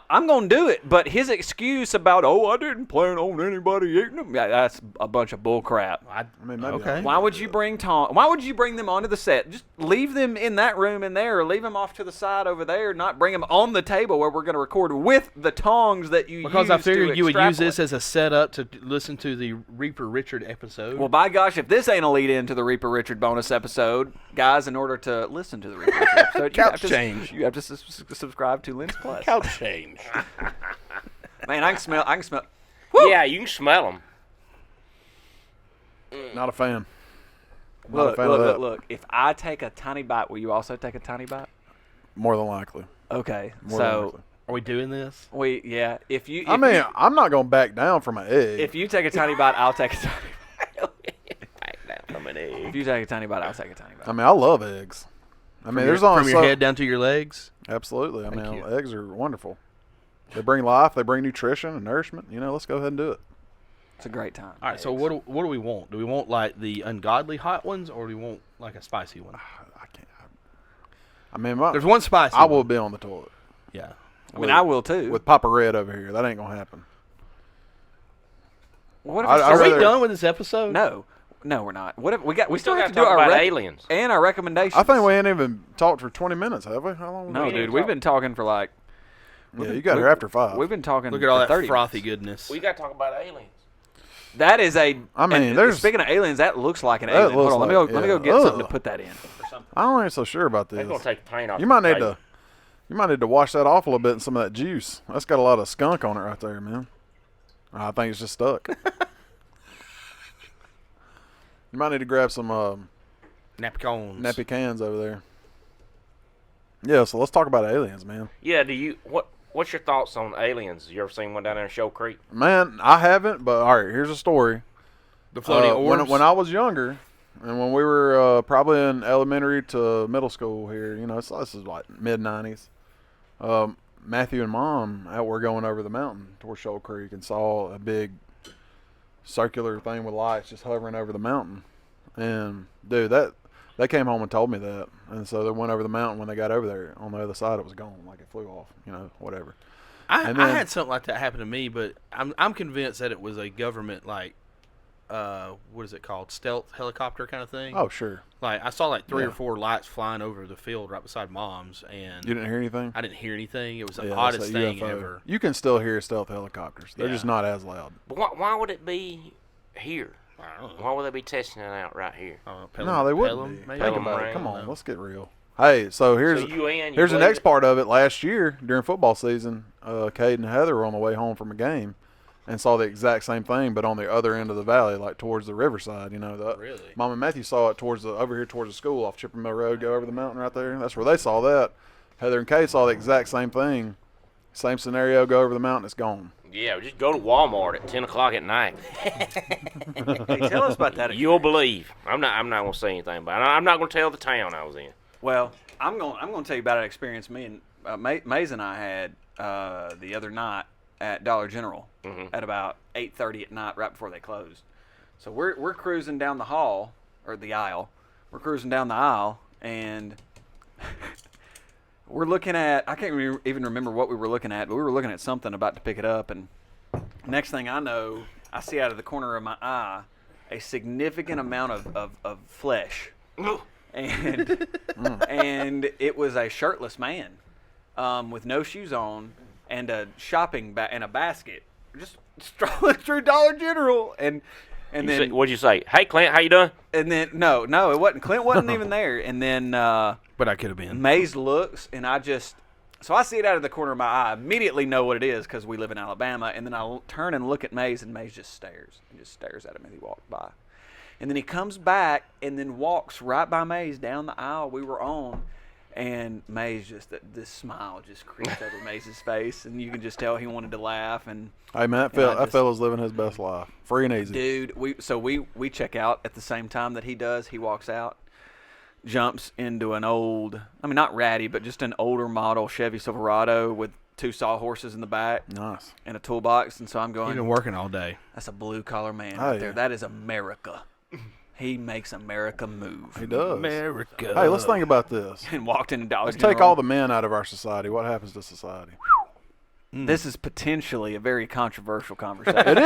I'm going to do it, but his excuse about, I didn't plan on anybody eating them, yeah, that's a bunch of bullcrap. I mean, maybe Okay. Why would you bring Why would you bring them onto the set? Just leave them in that room in there, or leave them off to the side over there. Not bring them on the table where we're going to record with the tongs that you Because use I figured to you would use extrapolate. this as a setup to listen to the Reaper Richard episode. Well, by gosh, if this ain't a lead in to the Reaper Richard bonus episode, guys, in order to listen to the Reaper Richard episode, Couch change. You have to subscribe to Lens Plus. couch change. Man, I can smell. Yeah, you can smell them. Not a fan. Not a Look, fan of that. look. If I take a tiny bite, will you also take a tiny bite? More than likely. Okay, More than so likely. Are we doing this? if you, I mean, I'm not going to back down from an egg. if you take a tiny bite, I'll take a tiny. Back down from an egg. If you take a tiny bite, I'll take a tiny bite. I mean, I love eggs. I mean, there's only from your head down to your legs. Absolutely. I Thank mean, you. eggs are wonderful. They bring life. They bring nutrition and nourishment. You know, let's go ahead and do it. It's a great time. All right, so what do we want? Do we want like the ungodly hot ones, or do we want like a spicy one? I can't. I mean, There's one spicy. I one. will be on the toilet Yeah. I mean, I will too. with Papa Red over here. That ain't gonna happen. What if I'd it's Are just- we rather- done with this episode? No, we're not. What if we got? We still still have to gotta do talk our about aliens. and our recommendations. I think we ain't even talked for 20 minutes, have we? How long? No, We dude, didn't we've talk- been talking for like. Yeah, you got here after 5. We've been talking. Look at all for that 30 frothy minutes. goodness. We got to talk about aliens. That is a. I mean, and there's- speaking of aliens, that looks like an That alien. Hold looks on, let me go. like- Let me go yeah. get something to Ugh. put that in. Or something. I ain't so sure about They're this. going to take the paint off. You might the need to. You might need to wash that off a little bit in some of that juice. That's got a lot of skunk on it right there, man. I think it's just stuck. You might need to grab some Napkins. nappy cans over there. Yeah, so let's talk about aliens, man. Yeah, what's your thoughts on aliens? You ever seen one down there in Show Creek? Man, I haven't, but all right, here's a story. The floating orbs. When I was younger, and when we were probably in elementary to middle school here, you know, so this is like mid-90s, Matthew and Mom were going over the mountain towards Shoal Creek and saw a big circular thing with lights just hovering over the mountain. And dude, they came home and told me that, and so they went over the mountain. When they got over there, on the other side, it was gone, like it flew off, whatever. I And then- had something like that happen to me, but I'm convinced that it was a government what is it called, stealth helicopter kind of thing. Oh, sure. Like I saw like three Yeah. or four lights flying over the field right beside Mom's, and You didn't hear anything? I didn't hear anything. It was the Yeah, oddest that's a thing UFO. ever. You can still hear stealth helicopters. They're Yeah. just not as loud. But why would it be here? Why would they be testing it out right here? No, they wouldn't Pelham, be. maybe? Think Pelham about Ring. it. Come on, let's get real. Hey, so here's So UN, you here's the believe next it? part of it. Last year during football season, Cade and Heather were on the way home from a game and saw the exact same thing, but on the other end of the valley, like towards the riverside. Really? Mom and Matthew saw it over here towards the school off Chipper Mill Road. Go over the mountain right there. That's where they saw that. Heather and Cade saw the exact same thing. Same scenario. Go over the mountain. It's gone. Yeah, just go to Walmart at 10 o'clock at night. Hey, tell us about that. You'll believe. I'm not gonna say anything about it. I'm not gonna tell the town I was in. Well, I'm going to tell you about an experience me and Maze and I had the other night at Dollar General at about 8:30 at night, right before they closed. So we're cruising down the hall or the aisle. We're cruising down the aisle, and we're looking at. I can't even remember what we were looking at, but we were looking at something, about to pick it up, and next thing I know, I see out of the corner of my eye a significant amount of flesh. And and it was a shirtless man with no shoes on and a shopping bag and a basket, just strolling through Dollar General. And then What'd you say? Hey, Clint, how you doing? and then no, it wasn't. Clint wasn't even there. And then But I could have been. Maze looks, and I see it out of the corner of my eye. Immediately know what it is because we live in Alabama. And then I turn and look at Maze, and Maze just stares at him as he walks by. And then he comes back and then walks right by Maze down the aisle we were on. And Maze this smile just creeps over Maze's face. And you can just tell he wanted to laugh. And Hey man, that fella's living his best life, free and easy. dude, we check out at the same time that he does. He walks out, jumps into an old, not ratty, but just an older model Chevy Silverado with 2 sawhorses in the back Nice. and a toolbox. And so I'm He's going, been working all day. that's a blue collar man Oh, right yeah. there. That is America. He makes America move. He does. America. Hey, let's think about this. And walked into Dollar Let's General. take all the men out of our society. What happens to society? This is potentially a very controversial conversation. It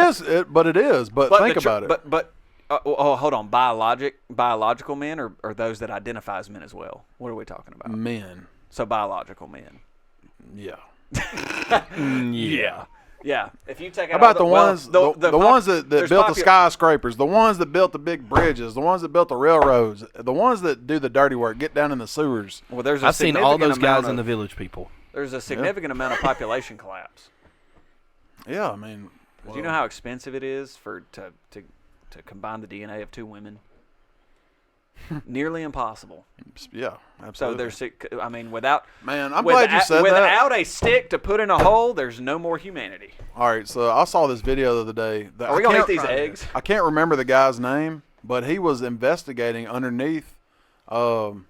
is. But think about it. But hold on. Biological men or those that identify as men as well? What are we talking about? Men. So biological men. Yeah. Yeah. Yeah. If you take How out about all the ones, the ones that there's built the skyscrapers, the ones that built the big bridges, the ones that built the railroads, the ones that do the dirty work, get down in the sewers. Well, there's a I've seen all those significant guys amount in the of- Village People. There's a significant amount of population collapse. Yeah, I mean, Do you know how expensive it is to combine the DNA of 2 women? Nearly impossible. yeah, So absolutely. there's, without Man, I'm glad you said that. without a stick to put in a hole, there's no more humanity. All right, so I saw this video the other day. That Are we I gonna eat can't- these eggs? I can't remember the guy's name, but he was investigating underneath Golgotha,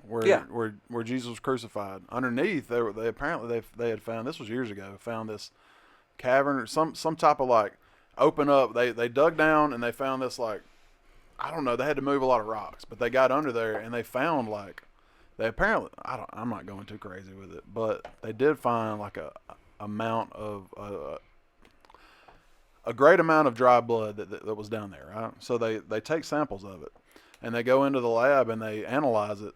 where Jesus was crucified. Underneath, they apparently they had found, this was years ago, found this cavern or some type of open up. They dug down and they found this I don't know. They had to move a lot of rocks, but they got under there and they found they apparently I'm not going too crazy with it, but they did find a amount of a great amount of dry blood that was down there, right? So they take samples of it and they go into the lab and they analyze it,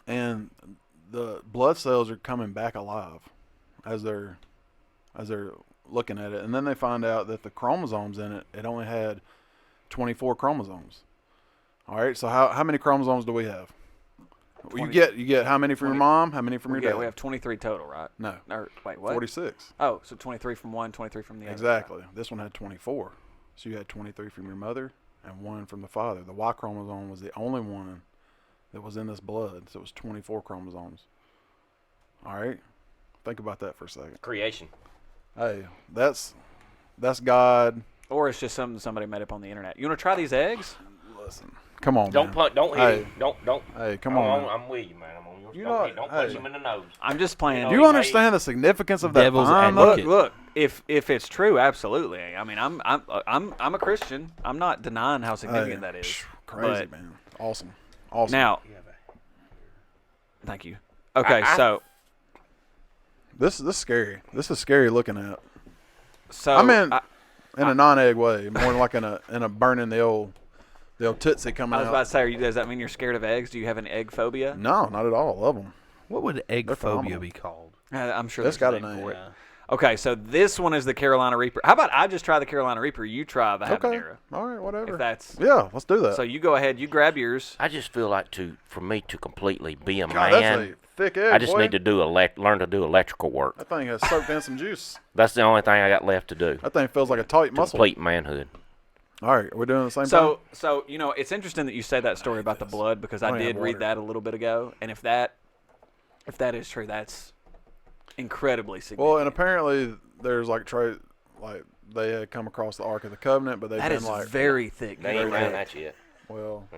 and the blood cells are coming back alive as they're looking at it, and then they find out that the chromosomes in it only had 24 chromosomes. All right, so how many chromosomes do we have? You get how many from your mom? How many from your dad? We have 23 total, right? No, Or wait, what? 46. Oh, so 23 from one, 23 from the other. Exactly. This one had 24. So you had 23 from your mother and 1 from the father. The Y chromosome was the only one that was in this blood, so it was 24 chromosomes. All right, think about that for a second. Creation. Hey, that's God. Or it's just something somebody made up on the internet. You want to try these eggs? Listen, come on, Don't man. don't hit Hey. him. Don't. Hey, come on, man. I'm with you, man. I'm on your You don't, know- hit. Don't punch hey. him in the nose. I'm just playing. Do you understand the significance of that Devil's vine? advocate. Look, if it's true, absolutely. I mean, I'm a Christian. I'm not denying how significant that is. Crazy, But man. Awesome. now, thank you. Okay, so This is scary. This is scary looking at. so I mean, in a non-egg way, more like in a burning the old tootsie coming I was out. about to say, does that mean you're scared of eggs? Do you have an egg phobia? No, not at all. I love them. What would egg They're phobia phenomenal. be called? I'm sure That's there's got a a name name. for it. Okay, so this one is the Carolina Reaper. How about I just try the Carolina Reaper? You try the Okay. habanero. All right, whatever. If that's Yeah, let's do that. so, you go ahead. You grab yours. I just feel like for me to completely be a God, that's man, a thick egg, I just boy. need to learn to do electrical work. That thing has soaked in some juice. That's the only thing I got left to do. That thing feels like a tight muscle. Complete manhood. All right, we're doing the same thing. So it's interesting that you say that story about the blood because I I did have read water. that a little bit ago, and if that is true, that's incredibly significant. Well, and apparently there's like they had come across the Ark of the Covenant, but they've that been is like very thick. They ain't found that yet. well,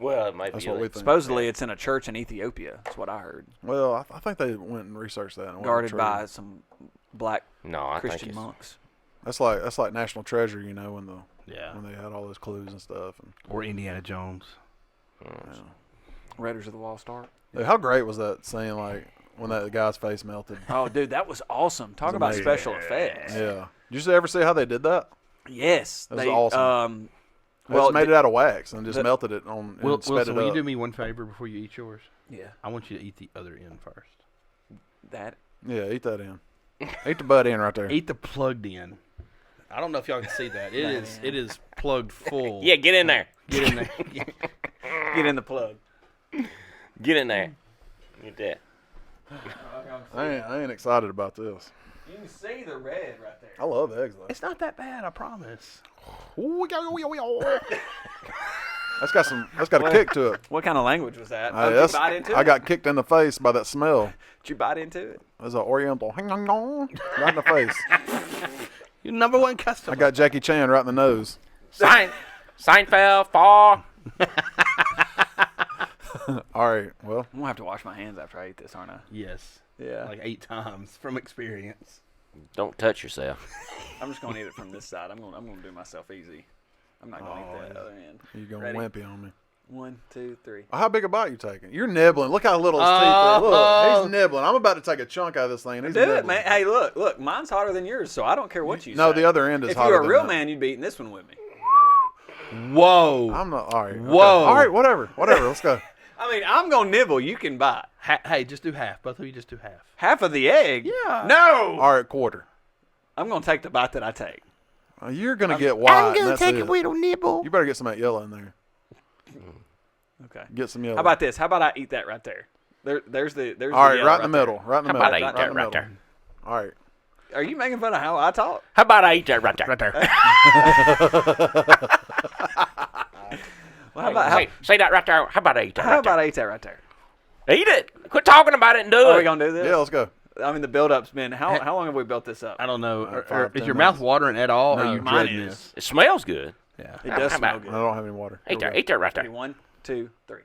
Well, it might that's be. what we think. Supposedly, it's in a church in Ethiopia. That's what I heard. Well, I think they went and researched that. And it wasn't Guarded true. by some black No, I think Christian it's. monks. That's like National Treasure, you know, when Yeah. they had all those clues and stuff. And Or Indiana Jones. Raiders of the Lost Ark. dude, how great was that scene? Like when that guy's face melted. Oh, dude, that was awesome. Talk about amazing. special effects. Yeah. Did you ever see how they did that? Yes, That was they awesome. They well, just made it out of wax and just the- melted it on. And Wilson, sped it will you up. do me one favor before you eat yours? yeah, I want you to eat the other end first. that Yeah, eat that in. Eat the butt in right there. Eat the plugged in. I don't know if y'all can see that. It is plugged full. Yeah, get in there. Get in there. get in the plug. Get in there. Get that. I ain't excited about this. You can see the red right there. I love eggs though. It's not that bad, I promise. That's got a kick to it. What kind of language was that? Hey, Did you bite into I it? got kicked in the face by that smell. Did you bite into it? It was an Oriental right in the face. Your number one customer. I got Jackie Chan right in the nose. Seinfeld, fall. All right, well, I'm gonna have to wash my hands after I eat this, aren't I? Yes. Yeah. Like 8 times from experience. Don't touch yourself. I'm just gonna eat it from this side. I'm gonna do myself easy. I'm not gonna eat that other end. you're going Ready? wimpy on me. 1, 2, 3. How big a bite you taking? You're nibbling. Look how little his teeth are. Look, he's nibbling. I'm about to take a chunk out of this thing. He's Do nibbling. it, man. Hey, look. Mine's hotter than yours, so I don't care what you say. No, the other end is If hotter you're a than real that. man, you'd be eating this one with me. Whoa. I'm not. All right. okay. Whoa. All right, whatever. Let's go. I mean, I'm gonna nibble. You can bite Hey, just do half. Both of you just do half. half of the egg. Yeah. No. All right, quarter. I'm gonna take the bite that I take. You're going to get white. and that's it. little nibble. You better get some of that yellow in there. Okay. Get some yellow. How about this? How about I eat that right there? There's the All right, yellow right in the there. middle. Right in the How middle. about I eat that in the right middle. there? All right. Are you making fun of how I talk? How about I eat that right there? Right there. Well, how about say that right there. How about I eat that how right about I eat that right there? there? Eat it. Quit talking about it and do Are we it. gonna do this? Yeah, let's go. I mean, the build-up's been how long have we built this up? I don't know. Five, Is 10 your mouth minutes. watering at all? Or No, are you mine dreading is. this? It smells good. Yeah. It does How smell about- good. I don't have any water. Eat that. Eat that right Ready? there. 1, 2, 3.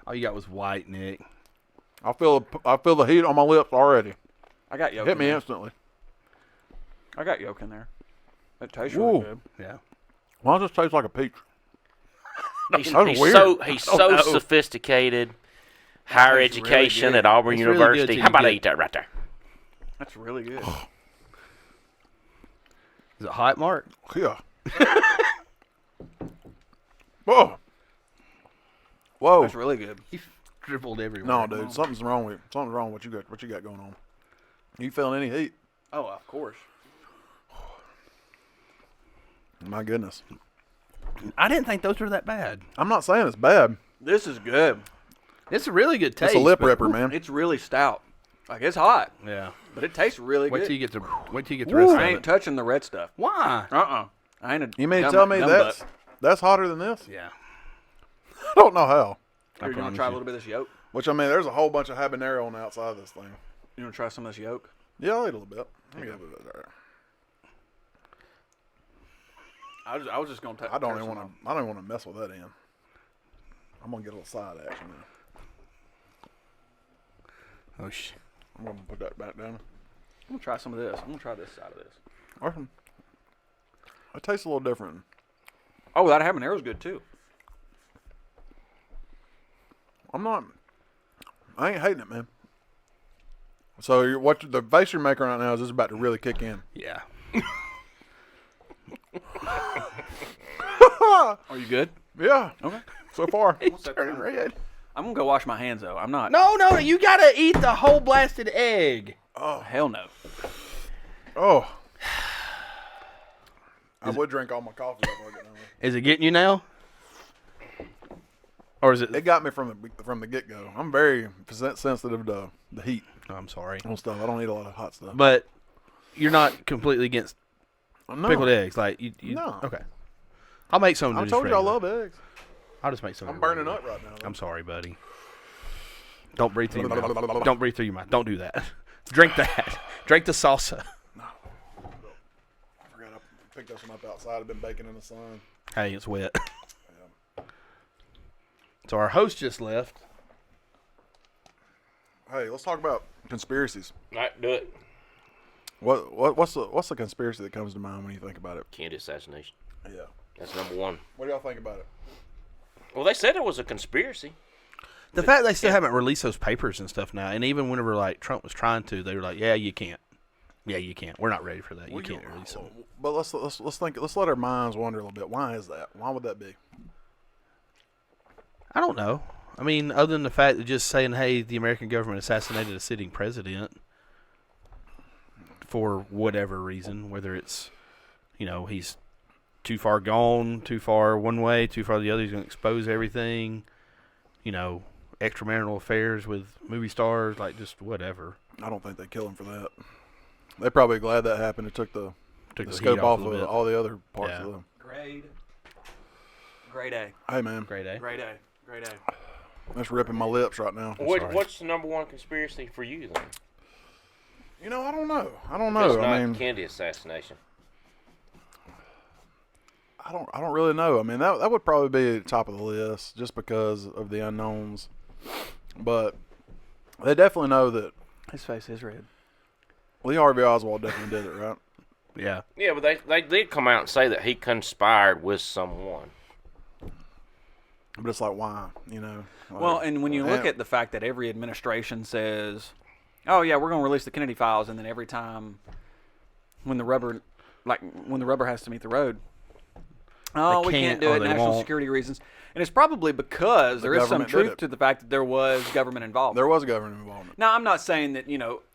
All you got was white, Nick. I feel the heat on my lips already. I got yolk. Hit in me there. instantly. I got yolk in there. It tastes Ooh. really good. Yeah. Why does this taste like a peach? He's That's weird. he's so sophisticated. Higher That's really education good. at Auburn It's really University. good till How you about I get- eat that right there? That's really good. Is it hot, Mark? Yeah. Whoa. Whoa. That's really good. He dribbled everywhere. No, dude, something's wrong with what you got. What you got going on? You feeling any heat? Oh, of course. My goodness. I didn't think those were that bad. I'm not saying it's bad. This is good. It's a really good taste. It's a lip but- ripper, man. It's really stout. Like it's hot, Yeah. but it tastes really Wait good. till you get the rest of I ain't it. touching the red stuff. Why? I ain't a. You mean to dumb- tell me dumb that's hotter than this? Yeah. I don't know how. Here, you want to try a little bit of this yolk? Which I mean, there's a whole bunch of habanero on the outside of this thing. You want to try some of this yolk? Yeah, I'll eat a little bit. Let me get a little bit there. I was just gonna. I don't even want to. I don't even want to mess with that in. I'm gonna get a little side action now. Oh shit. I'm gonna put that back down. I'm gonna try some of this. I'm gonna try this side of this. Awesome. It tastes a little different. Oh, that habanero's good too. I ain't hating it, man. So the face you're making right now is just about to really kick in. Yeah. Are you good? Yeah. Okay. So far. Turning red. I'm gonna go wash my hands though. I'm not. No, you gotta eat the whole blasted egg. Oh hell no. Oh. I would drink all my coffee before I get home. Is it getting you now? Or is it? It got me from the get go. I'm very sensitive to the heat Oh, I'm sorry, on stuff. I don't eat a lot of hot stuff. but you're not completely against No. pickled eggs, like you. No. Okay. I'll make some. I just told you I regular. love eggs. I'll just make some. I'm burning regular. up right now. Though. I'm sorry, buddy. Don't breathe through your mouth. Don't breathe through your mouth. Don't do that. Drink that. Drink the salsa. I forgot I picked this one up outside. I've been baking in the sun. Hey, it's wet. So our host just left. Hey, let's talk about conspiracies. All right, do it. What's the conspiracy that comes to mind when you think about it? Kennedy assassination. Yeah. That's number one. What do y'all think about it? Well, they said it was a conspiracy. The fact they still haven't released those papers and stuff now, and even whenever like Trump was trying to, they were like, "Yeah, you can't. Yeah, you can't. We're not ready for that. You can't release them." But let's think. Let's let our minds wander a little bit. Why is that? Why would that be? I don't know. I mean, other than the fact that just saying, "Hey, the American government assassinated a sitting president," for whatever reason, whether it's, he's too far gone, too far one way, too far the other, he's going to expose everything, extramarital affairs with movie stars, like just whatever. I don't think they kill him for that. They're probably glad that happened. It took the Took the scope heat off a of little bit. all the other parts Yeah. of them. Grade A. Hey, man, Great, eh? Grade A. Grade A. that's ripping my lips right now. What's the number one conspiracy for you then? I don't know. I don't If it's know. not I the mean, Kennedy assassination. I don't really know. I mean, that would probably be at the top of the list just because of the unknowns. But they definitely know that His face is red. Lee Harvey Oswald definitely did it, right? Yeah. Yeah, but they did come out and say that he conspired with someone. But it's like, why? Well, and when you look at the fact that every administration says, "Oh yeah, we're going to release the Kennedy files," and then every time when the rubber has to meet the road, we can't do it, national security reasons, and it's probably because there is some government did truth it. to the fact that there was government involvement. there was government involvement. Now, I'm not saying that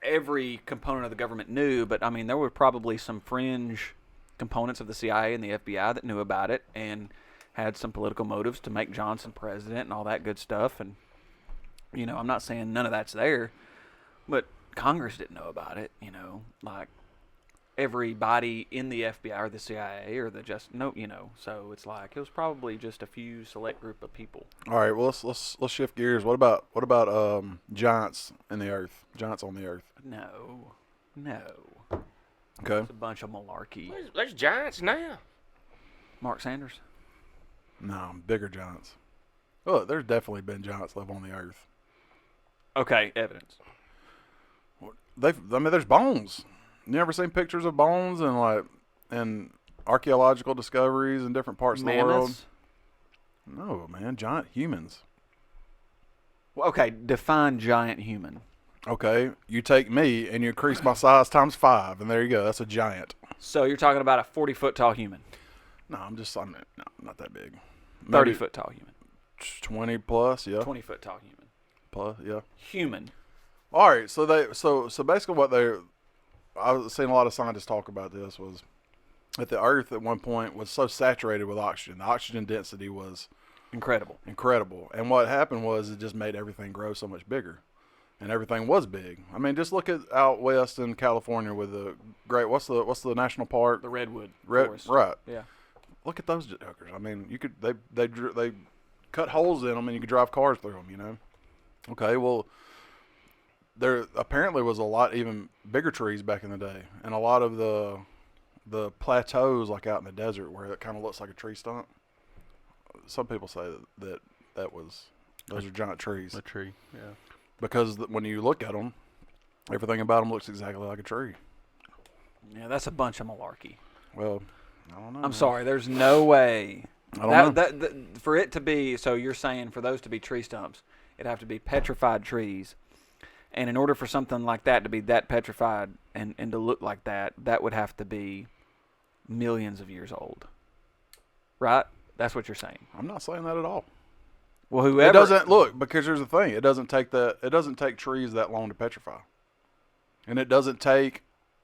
every component of the government knew, but I mean there were probably some fringe components of the CIA and the FBI that knew about it and had some political motives to make Johnson president and all that good stuff. And I'm not saying none of that's there, but Congress didn't know about it. Like everybody in the FBI or the CIA or so it's like it was probably just a few select group of people. All right, well let's shift gears. What about giants in the earth? Giants on the earth. No, Okay. it's a bunch of malarkey. There's giants now. Mark Sanders. No, bigger giants. Well, there's definitely been giants live on the earth. Okay, evidence. There's bones. You ever seen pictures of bones and archaeological discoveries in different parts of the world? Mammoths? No, man, giant humans. Well, okay, define giant human. Okay, you take me and you increase my size times 5, and there you go. That's a giant. So you're talking about a 40-foot tall human, No, I'm not that big. 30-foot tall human, 20 plus, yeah. 20-foot tall human. Plus, yeah. Human. All right, so basically what I was seeing a lot of scientists talk about this was that the Earth at one point was so saturated with oxygen. The oxygen density was Incredible. incredible, and what happened was it just made everything grow so much bigger, and everything was big. I mean, just look at out west in California with the great what's the national park? The redwood Right. forest. Yeah. Look at those jokers. I mean, you could they cut holes in them and you could drive cars through them. Okay, well, there apparently was a lot even bigger trees back in the day, and a lot of the plateaus like out in the desert where it kind of looks like a tree stump. Some people say that those are giant trees A tree. Yeah. because when you look at them, Everything about them looks exactly like a tree. Yeah, that's a bunch of malarkey. Well, I don't know. I'm sorry. There's no way. I don't know. That for it to be, so you're saying for those to be tree stumps, it'd have to be petrified trees. And in order for something like that to be that petrified and to look like that, that would have to be millions of years old. Right? That's what you're saying. I'm not saying that at all. Well, whoever. It doesn't look, because here's the thing. It doesn't take trees that long to petrify. And it doesn't take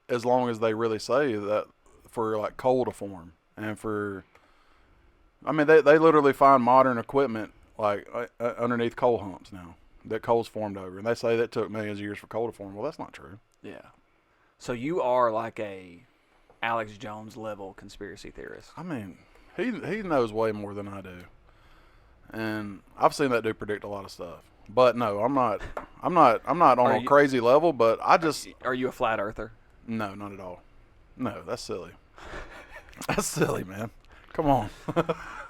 as long as they really say that for like coal to form. And for, I mean, they literally find modern equipment like underneath coal humps now that coal's formed over. And they say that took millions of years for coal to form. Well, that's not true. Yeah. So you are like a Alex Jones level conspiracy theorist. I mean, he knows way more than I do. And I've seen that dude predict a lot of stuff. But no, I'm not on a crazy level, but I just. Are you a flat earther? No, not at all. No, that's silly. That's silly, man. Come on.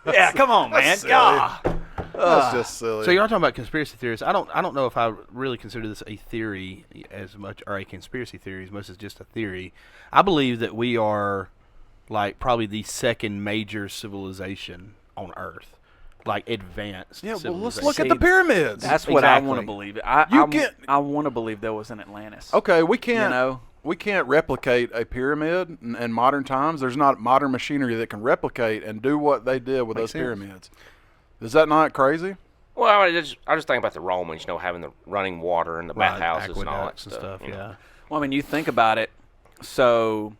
Yeah, come on, man. silly. God. That's just silly. So you're talking about conspiracy theories. I don't know if I really consider this a theory as much, or a conspiracy theory as much as just a theory. I believe that we are like probably the second major civilization on Earth. Like advanced. Yeah, well, let's civilization. look at the pyramids. That's what I want to Exactly. believe. I want to believe there was an Atlantis. Okay, we can't. You know? We can't replicate a pyramid in modern times. There's not modern machinery that can replicate and do what they did with those sense. pyramids. Is that not crazy? Well, I just think about the Romans, having the running water and the bathhouses and all that aqueducts and stuff. Yeah. Well, I mean, you think about it. So,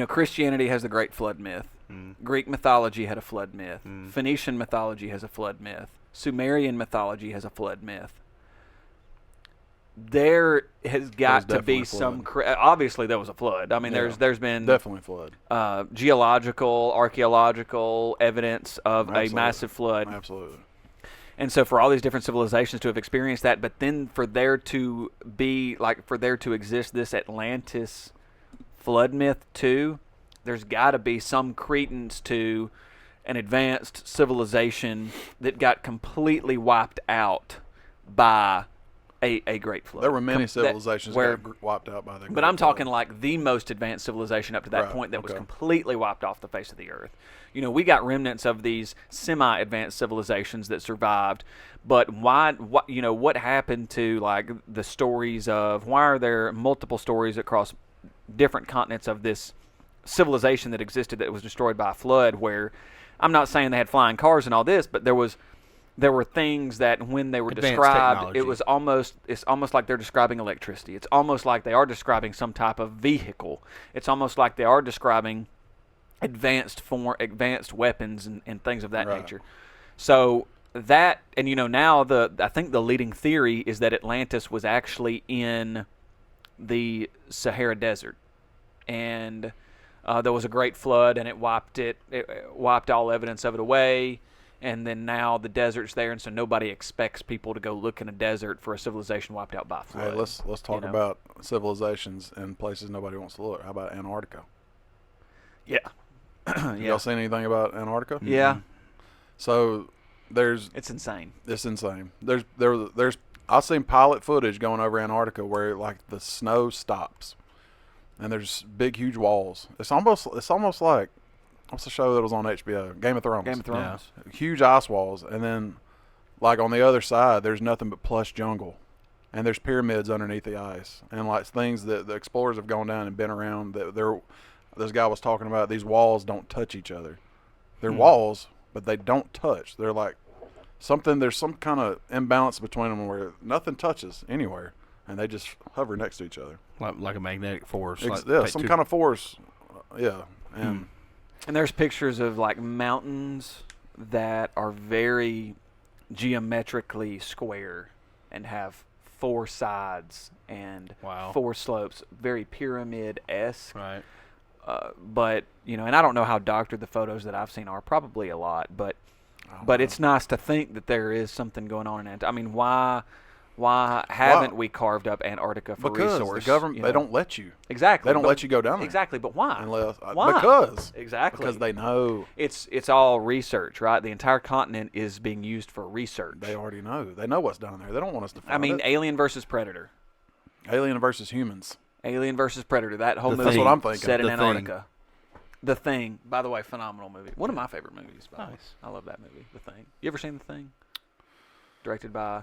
Christianity has the Great Flood myth. Greek mythology had a flood myth. Phoenician mythology has a flood myth. Sumerian mythology has a flood myth. There has got to be some. Obviously, there was a flood. I mean, there's been definitely flood. Geological, archaeological evidence of a massive flood. Absolutely. And so, for all these different civilizations to have experienced that, but then for there to exist this Atlantis flood myth too, there's got to be some credence to an advanced civilization that got completely wiped out by a great flood. There were many civilizations that got wiped out by the Great But I'm Flood. talking like the most advanced civilization up to that Right, point that was okay. completely wiped off the face of the earth. We got remnants of these semi-advanced civilizations that survived, but what happened to like the stories of why are there multiple stories across different continents of this civilization that existed that was destroyed by a flood, where I'm not saying they had flying cars and all this, but there were things that when they were Advanced described, technology. it's almost like they're describing electricity. It's almost like they are describing some type of vehicle. It's almost like they are describing advanced weapons and things of that nature. So that, and now I think the leading theory is that Atlantis was actually in the Sahara Desert, and there was a great flood, and it wiped all evidence of it away. And then now the desert's there, and so nobody expects people to go look in a desert for a civilization wiped out by a flood. Hey, let's talk about civilizations in places nobody wants to look. How about Antarctica? Yeah. Y'all seen anything about Antarctica? Yeah. So It's insane. It's insane. There's I've seen pilot footage going over Antarctica where like the snow stops, and there's big huge walls. It's almost like, what's the show that was on HBO? Game of Thrones. Game of Thrones. Yeah. Huge ice walls, and then like on the other side there's nothing but plush jungle, and there's pyramids underneath the ice, and like things that the explorers have gone down and been around. This guy was talking about these walls don't touch each other. They're walls, but they don't touch. They're like there's some kind of imbalance between them where nothing touches anywhere, and they just hover next to each other. Like a magnetic force. Some kind of force. Yeah. And And there's pictures of like mountains that are very geometrically square and have 4 sides and 4 slopes, very pyramid-esque. Right. But and I don't know how doctored the photos that I've seen are. Probably a lot, but it's nice to think that there is something going on in Antarctica. I mean, why haven't we carved up Antarctica for because resource? the government they don't let you. Exactly. They don't let you go down there. Exactly, but why? Why? Because they know it's all research, right? The entire continent is being used for research. they already know. They know what's down there. They don't want us to find I mean, it. Alien versus Predator. Alien versus Humans. Alien versus Predator. That whole movie. That's what I'm thinking. Set in The Antarctica. The Thing. By the way, phenomenal movie. One of my favorite movies. By the way. Nice. I love that movie. The Thing. You ever seen The Thing? Directed by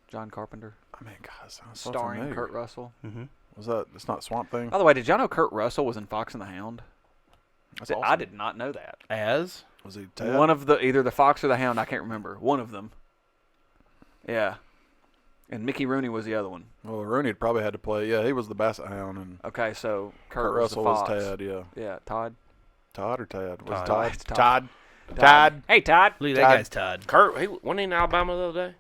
John Carpenter, I mean, God, it sounds so starring familiar. Kurt Russell. Mm-hmm. Was that? It's not Swamp Thing. By the way, did y'all know Kurt Russell was in Fox and the Hound? That's I awesome. did not know that. As Was he Ted? One of the either the Fox or the Hound. I can't remember. One of them. Yeah. And Mickey Rooney was the other one. Well, Rooney probably had to play. Yeah, he was the Basset Hound, and Okay, so Kurt Kurt Russell was was the Fox. Ted. Yeah, Yeah, Todd. Todd or Tad? Was Todd. Todd? It's Todd. Todd. Todd. Hey, Todd. look at that Todd. guy's Todd. Kurt, he wasn't he in Alabama the other day?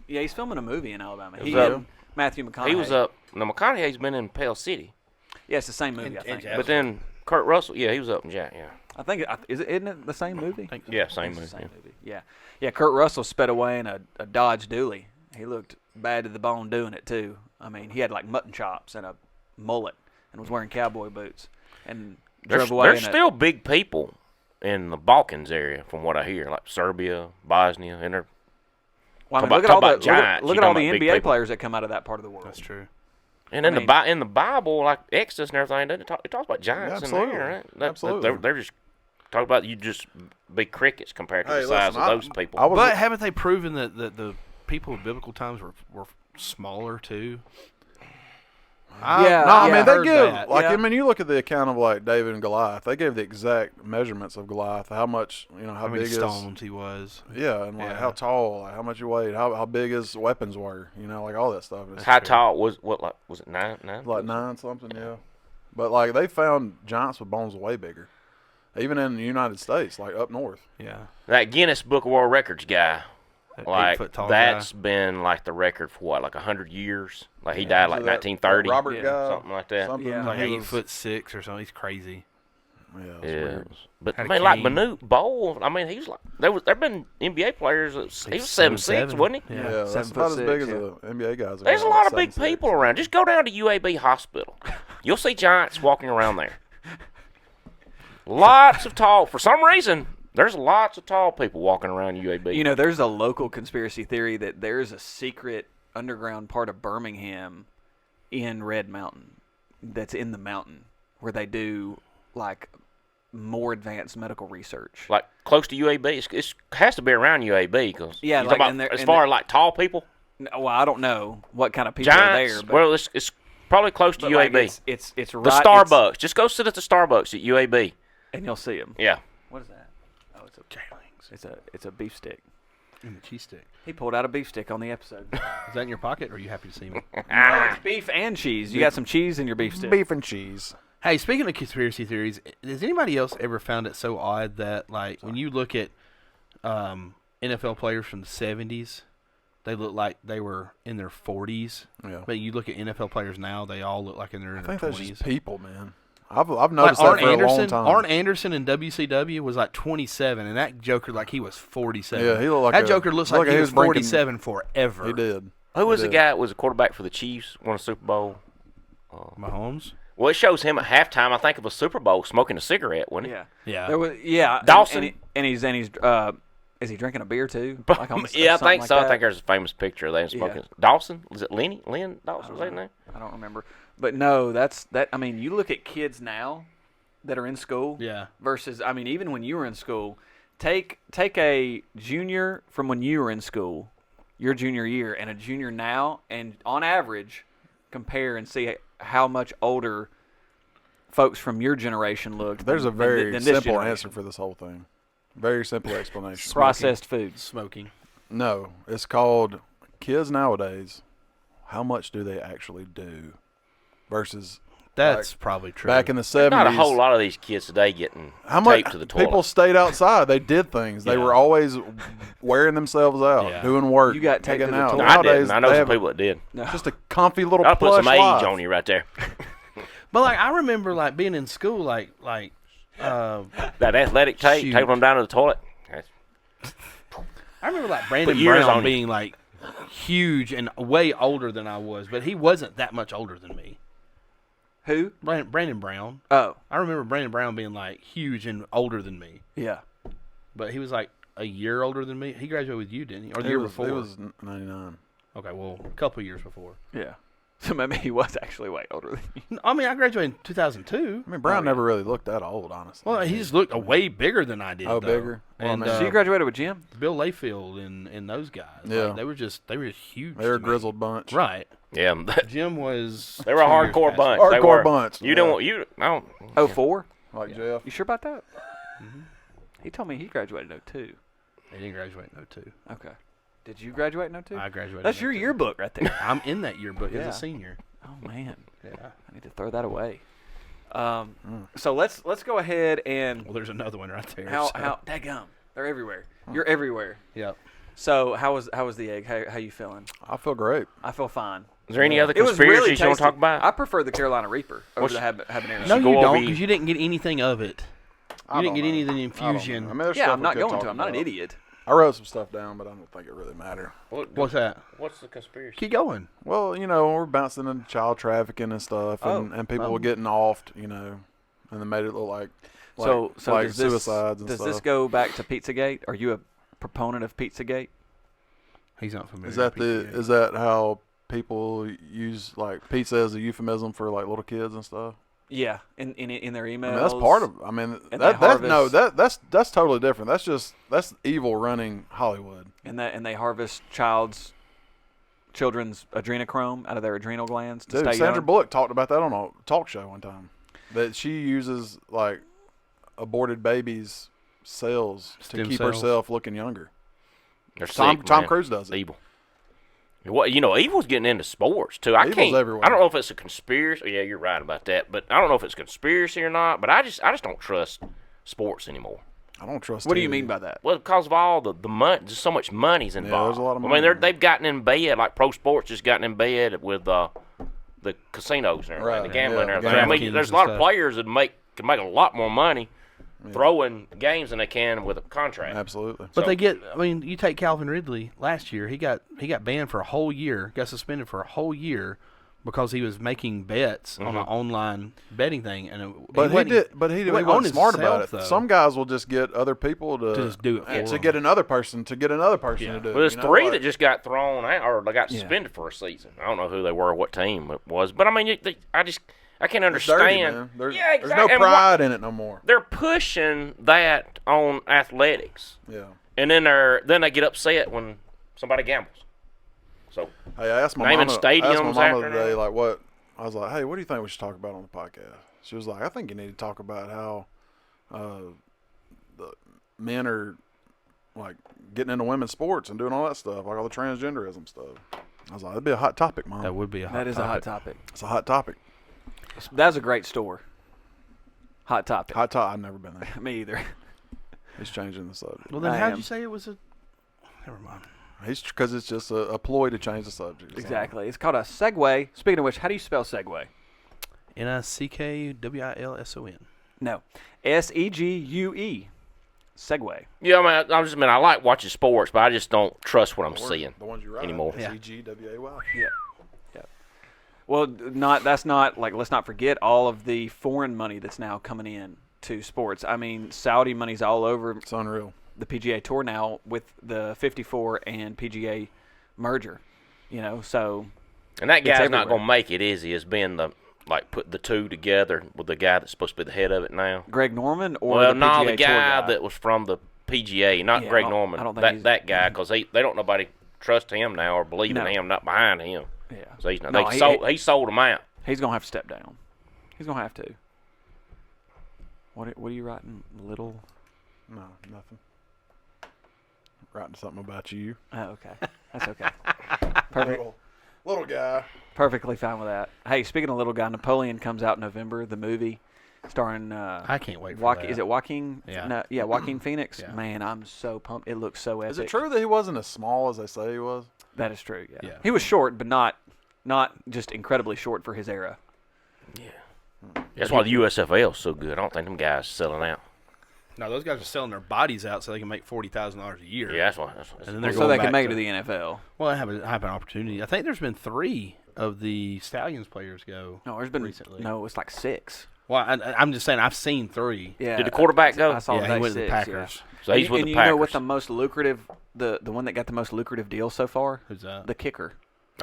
Yeah, he's filming a movie in Alabama. Was He that- and Matthew McConaughey. He was up. Now McConaughey's been in Pale City, Yeah, it's the same movie, And- I think. and but then Kurt Russell, yeah, he was up in Jack. Yeah, I think isn't it the same movie? yeah, same It's movie. the Yeah. same movie. Yeah, yeah. Kurt Russell sped away in a Dodge Dually. He looked bad to the bone doing it too. I mean, he had like mutton chops and a mullet and was wearing cowboy boots and There's, drove away. there's in still big people in the Balkans area, from what I hear, like Serbia, Bosnia, and they're Well, I mean, talk look at about- all the talk about giants, look you at all talking the about big NBA people. players that come out of that part of the world. That's true. and I in mean- the Bible, like Exodus and everything, doesn't it talks about giants in Absolutely. there, right? Absolutely. They're just talking about you just be crickets compared to Hey, the size listen, of those people. I was But haven't they proven that the people of biblical times were smaller too? Yeah, No, I yeah. mean they heard give that. like Yeah. I mean you look at the account of like David and Goliath. They gave the exact measurements of Goliath, how much how how many big stones he was. yeah, and like Yeah. how tall, like how much he weighed, how big his weapons were, like all that stuff. It's How tall was it nine? like 9 something, yeah. But like they found giants with bones way bigger, even in the United States, like up north. Yeah, That Guinness Book of World Records guy, that like 8 foot tall that's guy. been like the record for what, like 100 years? Like he died like So that 1930, Robert Yeah. guy, something like that. something, Yeah. like he 8'6" or something. He's crazy. Yeah, it's Yeah, weird. but I Had a mean, like cane. Manute Bol. I mean, he's like there've been NBA players. He was 7'6", wasn't he? Yeah, Yeah. that's 7 about foot as big 6, as the NBA guys. are, There's a like lot of big 7'6". people around. Just go down to UAB Hospital. You'll see giants walking around there. Lots of tall. For some reason, there's lots of tall people walking around UAB. You know, there's a local conspiracy theory that there's a secret underground part of Birmingham in Red Mountain that's in the mountain where they do like more advanced medical research. like close to UAB. It has to be around UAB because Yeah, you like talking in there- about, as in far there- as like tall people, Well, I don't know what kind of people are giants. there, but, Well, it's probably close to but, like, UAB. it's The right, it's- Starbucks. Just go sit at the Starbucks at UAB. and you'll see them. Yeah. What is that? Oh, it's a beef stick. And the cheese stick. He pulled out a beef stick on the episode. Is that in your pocket, or are you happy to see me? No, it's beef and cheese. You got some cheese in your beef stick. Beef and cheese. Hey, speaking of conspiracy theories, has anybody else ever found it so odd that, like, when you look at NFL players from the 70s, they look like they were in their 40s, Yeah. but you look at NFL players now, they all look like they're in I their think that's 20s. just people, man. I've Like noticed that for a long time. Arn Anderson in WCW was like 27, and that Joker like he was 47. Yeah, he looked like that a- Joker looks looked like like he he was was drinking- 47 forever. He did. Who was the did. guy that was a quarterback for the Chiefs? Won a Super Bowl. Mahomes. Well, it shows him at halftime. I think of a Super Bowl smoking a cigarette, wasn't it? Yeah. Yeah. There was and- Dawson? and he's is he drinking a beer too? Like on the, Yeah, I something think like so. I that? think there's a famous picture of them smoking. Yeah. Dawson? Was it Lynn Dawson? Was that his name? I don't remember. But no, that's that. I mean, you look at kids now that are in school. Yeah. Versus, I mean, even when you were in school, take a junior from when you were in school, your junior year, and a junior now, and on average, compare and see how much older folks from your generation looked. There's a than very this simple generation. answer for this whole thing. Very simple explanation. Processed foods. Smoking. No, it's called kids nowadays. How much do they actually do versus That's probably true. back in the 70s? Not a whole lot of these kids today getting How much taped to the toilet. people stayed outside? They did things. They Yeah. were always wearing themselves out, Yeah. doing work. You got taped hanging to the out. toilet. No, I Nowadays, didn't. I know they some have people that did. No. just a comfy little I'll put plush some age life. on you right there. But like I remember like being in school like That athletic tape, Shoot. tape them down to the toilet. I remember like Brandon years Brown on you. being like huge and way older than I was, but he wasn't that much older than me. Who? Brandon Brown. Oh, I remember Brandon Brown being like huge and older than me, yeah. but he was like a year older than me. He graduated with you, didn't he? Or the It year was, before? it was 99. Okay, well, a couple years before. Yeah. So maybe he was actually way older than you. I mean, I graduated in 2002. I mean, Brown never really looked that old, honestly. Well, he just looked way bigger than I did. Oh, though. bigger? Well, And I mean, So you graduated with Jim? Bill Layfield and those guys. Yeah. Like, they were just huge. They were a to me. grizzled bunch. Right. Yeah, Jim was. they were a 2 years hardcore past bunch. me. They Hardcore were. bunch. You don't. You. I don't. 04? Like Jeff. You sure about that? He told me he graduated in 02. He didn't graduate in 02. Okay. Did you graduate in 02? I graduated. That's in your 02. yearbook right there. I'm in that yearbook Yeah. as a senior. Oh man, Yeah. I need to throw that away. So let's go ahead and Well, there's another one right there. how so. daggum, they're everywhere. You're everywhere. Yep. So how was the egg? How you feeling? I feel great. I feel fine. Is there any other It was conspiracies really you want to talk tasty. about? I prefer the Carolina Reaper over What's- the habanero. No, Should go you over don't, you. because you didn't get anything of it. I You didn't don't get know. any of the I don't know. infusion. I mean, there's Yeah, stuff I'm we not could going talk to. I'm not an about. idiot. I wrote some stuff down, but I don't think it really matter. What's that? What's the conspiracy? Keep going. Well, we're bouncing into child trafficking and stuff, and people were getting offed, and they made it look like So like does this, suicides and does stuff. this go back to Pizzagate? Are you a proponent of Pizzagate? He's not familiar. Is that with PTA. is that how people use like pizza as a euphemism for like little kids and stuff? Yeah, in their emails. I mean, that's part of. I mean, And that's totally different. That's evil running Hollywood. and they harvest children's adrenochrome out of their adrenal glands to Dude, stay Sandra young. Bullock talked about that on a talk show one time. That she uses like aborted babies' cells to Stem keep cells. herself looking younger. They're Tom sick, man. Cruise does it. Evil. What evil's getting into sports too. I Evil's can't. everywhere. I don't know if it's a conspiracy. Yeah, you're right about that. But I don't know if it's a conspiracy or not. But I just don't trust sports anymore. I don't trust. What do you TV. mean by that? Well, because of all the money, just so much money's involved. there's a lot of I money. mean, they've gotten in bed like pro sports just gotten in bed with the casinos and everything, Right, the gambling yeah, and the everything. I mean, DraftKings there's a and lot of stuff. players that can make a lot more money throwing games than they can with a contract. Absolutely. But So- they get. I mean, you take Calvin Ridley last year. He got banned for a whole year. Got suspended for a whole year because he was making bets on an online betting thing. And But he wasn't wasn't smart about himself, it. though. Some guys will just get other people to just do it for to them. get another person to do it. Yeah. Well, Well, there's three that just got thrown out or they got suspended for a season. I don't know who they were, what team it was, but I mean, I can't understand. There's Yeah, no exactly. And pride in it no more. they're pushing that on athletics, Yeah. and then they get upset when somebody gambles. So Hey, I asked my Naming mama. stadiums I asked my mama after today, that? like, what? I was like, hey, what do you think we should talk about on the podcast? She was like, I think you need to talk about how the men are like getting into women's sports and doing all that stuff, like all the transgenderism stuff. I was like, that'd be a hot topic, Mom. That would be a hot That is topic. a hot topic. It's a hot topic. That's a great store. Hot topic. Hot topic. I've never been there. Me either. He's changing the subject. Well, then I how'd am. you say it was a? Never mind. He's because it's just a ploy to change the subject. Exactly. It's called a segue. Speaking of which, how do you spell segue? NICKWILSON. No. SEGUE. Segue. yeah, I mean, I like watching sports, but I just don't trust what I'm seeing. The ones you write anymore. Yeah. SEGWAY. Yeah. Yeah. Well, that's not like, let's not forget all of the foreign money that's now coming in to sports. I mean, Saudi money's all over It's unreal. the PGA Tour now with the 54 and PGA merger. So And that guy's not everywhere. going to make it, is he? As being put the two together with the guy that's supposed to be the head of it now. Greg Norman or Well, the no, PGA the Tour guy that was from the PGA, not Yeah, Greg I Norman. don't think he's- that guy, because they don't nobody trust him now or believe No. in him, not behind him. Yeah. So he's not. No, he sold him out. He's going to have to step down. He's going to have to. What are you writing? Little? No, nothing. Writing something about you. Oh, okay. That's okay. Perfect. Little guy. Perfectly fine with that. Hey, speaking of little guy, Napoleon comes out in November, the movie starring I can't wait for Joaquin, that. is it Joaquin? Yeah. No, yeah, Joaquin Phoenix. Yeah. Man, I'm so pumped. It looks so epic. Is it true that he wasn't as small as they say he was? That is true. Yeah. Yeah. He was short, but not just incredibly short for his era. That's why the USFL is so good. I don't think them guys selling out. No, those guys are selling their bodies out so they can make $40,000 a year. Yeah, that's why. And then they're So going they can back make it to the NFL. Well, I have an opportunity. I think there's been 3 of the Stallions players go. No, there's been recently. No, it's like 6. Well, I'm just saying I've seen 3. Yeah. Did the quarterback go? I saw Yeah, day he went to 6, the Packers. Yeah. So he's and, with and the you Packers. know what the most lucrative, the one that got the most lucrative deal so far? Who's that? The kicker.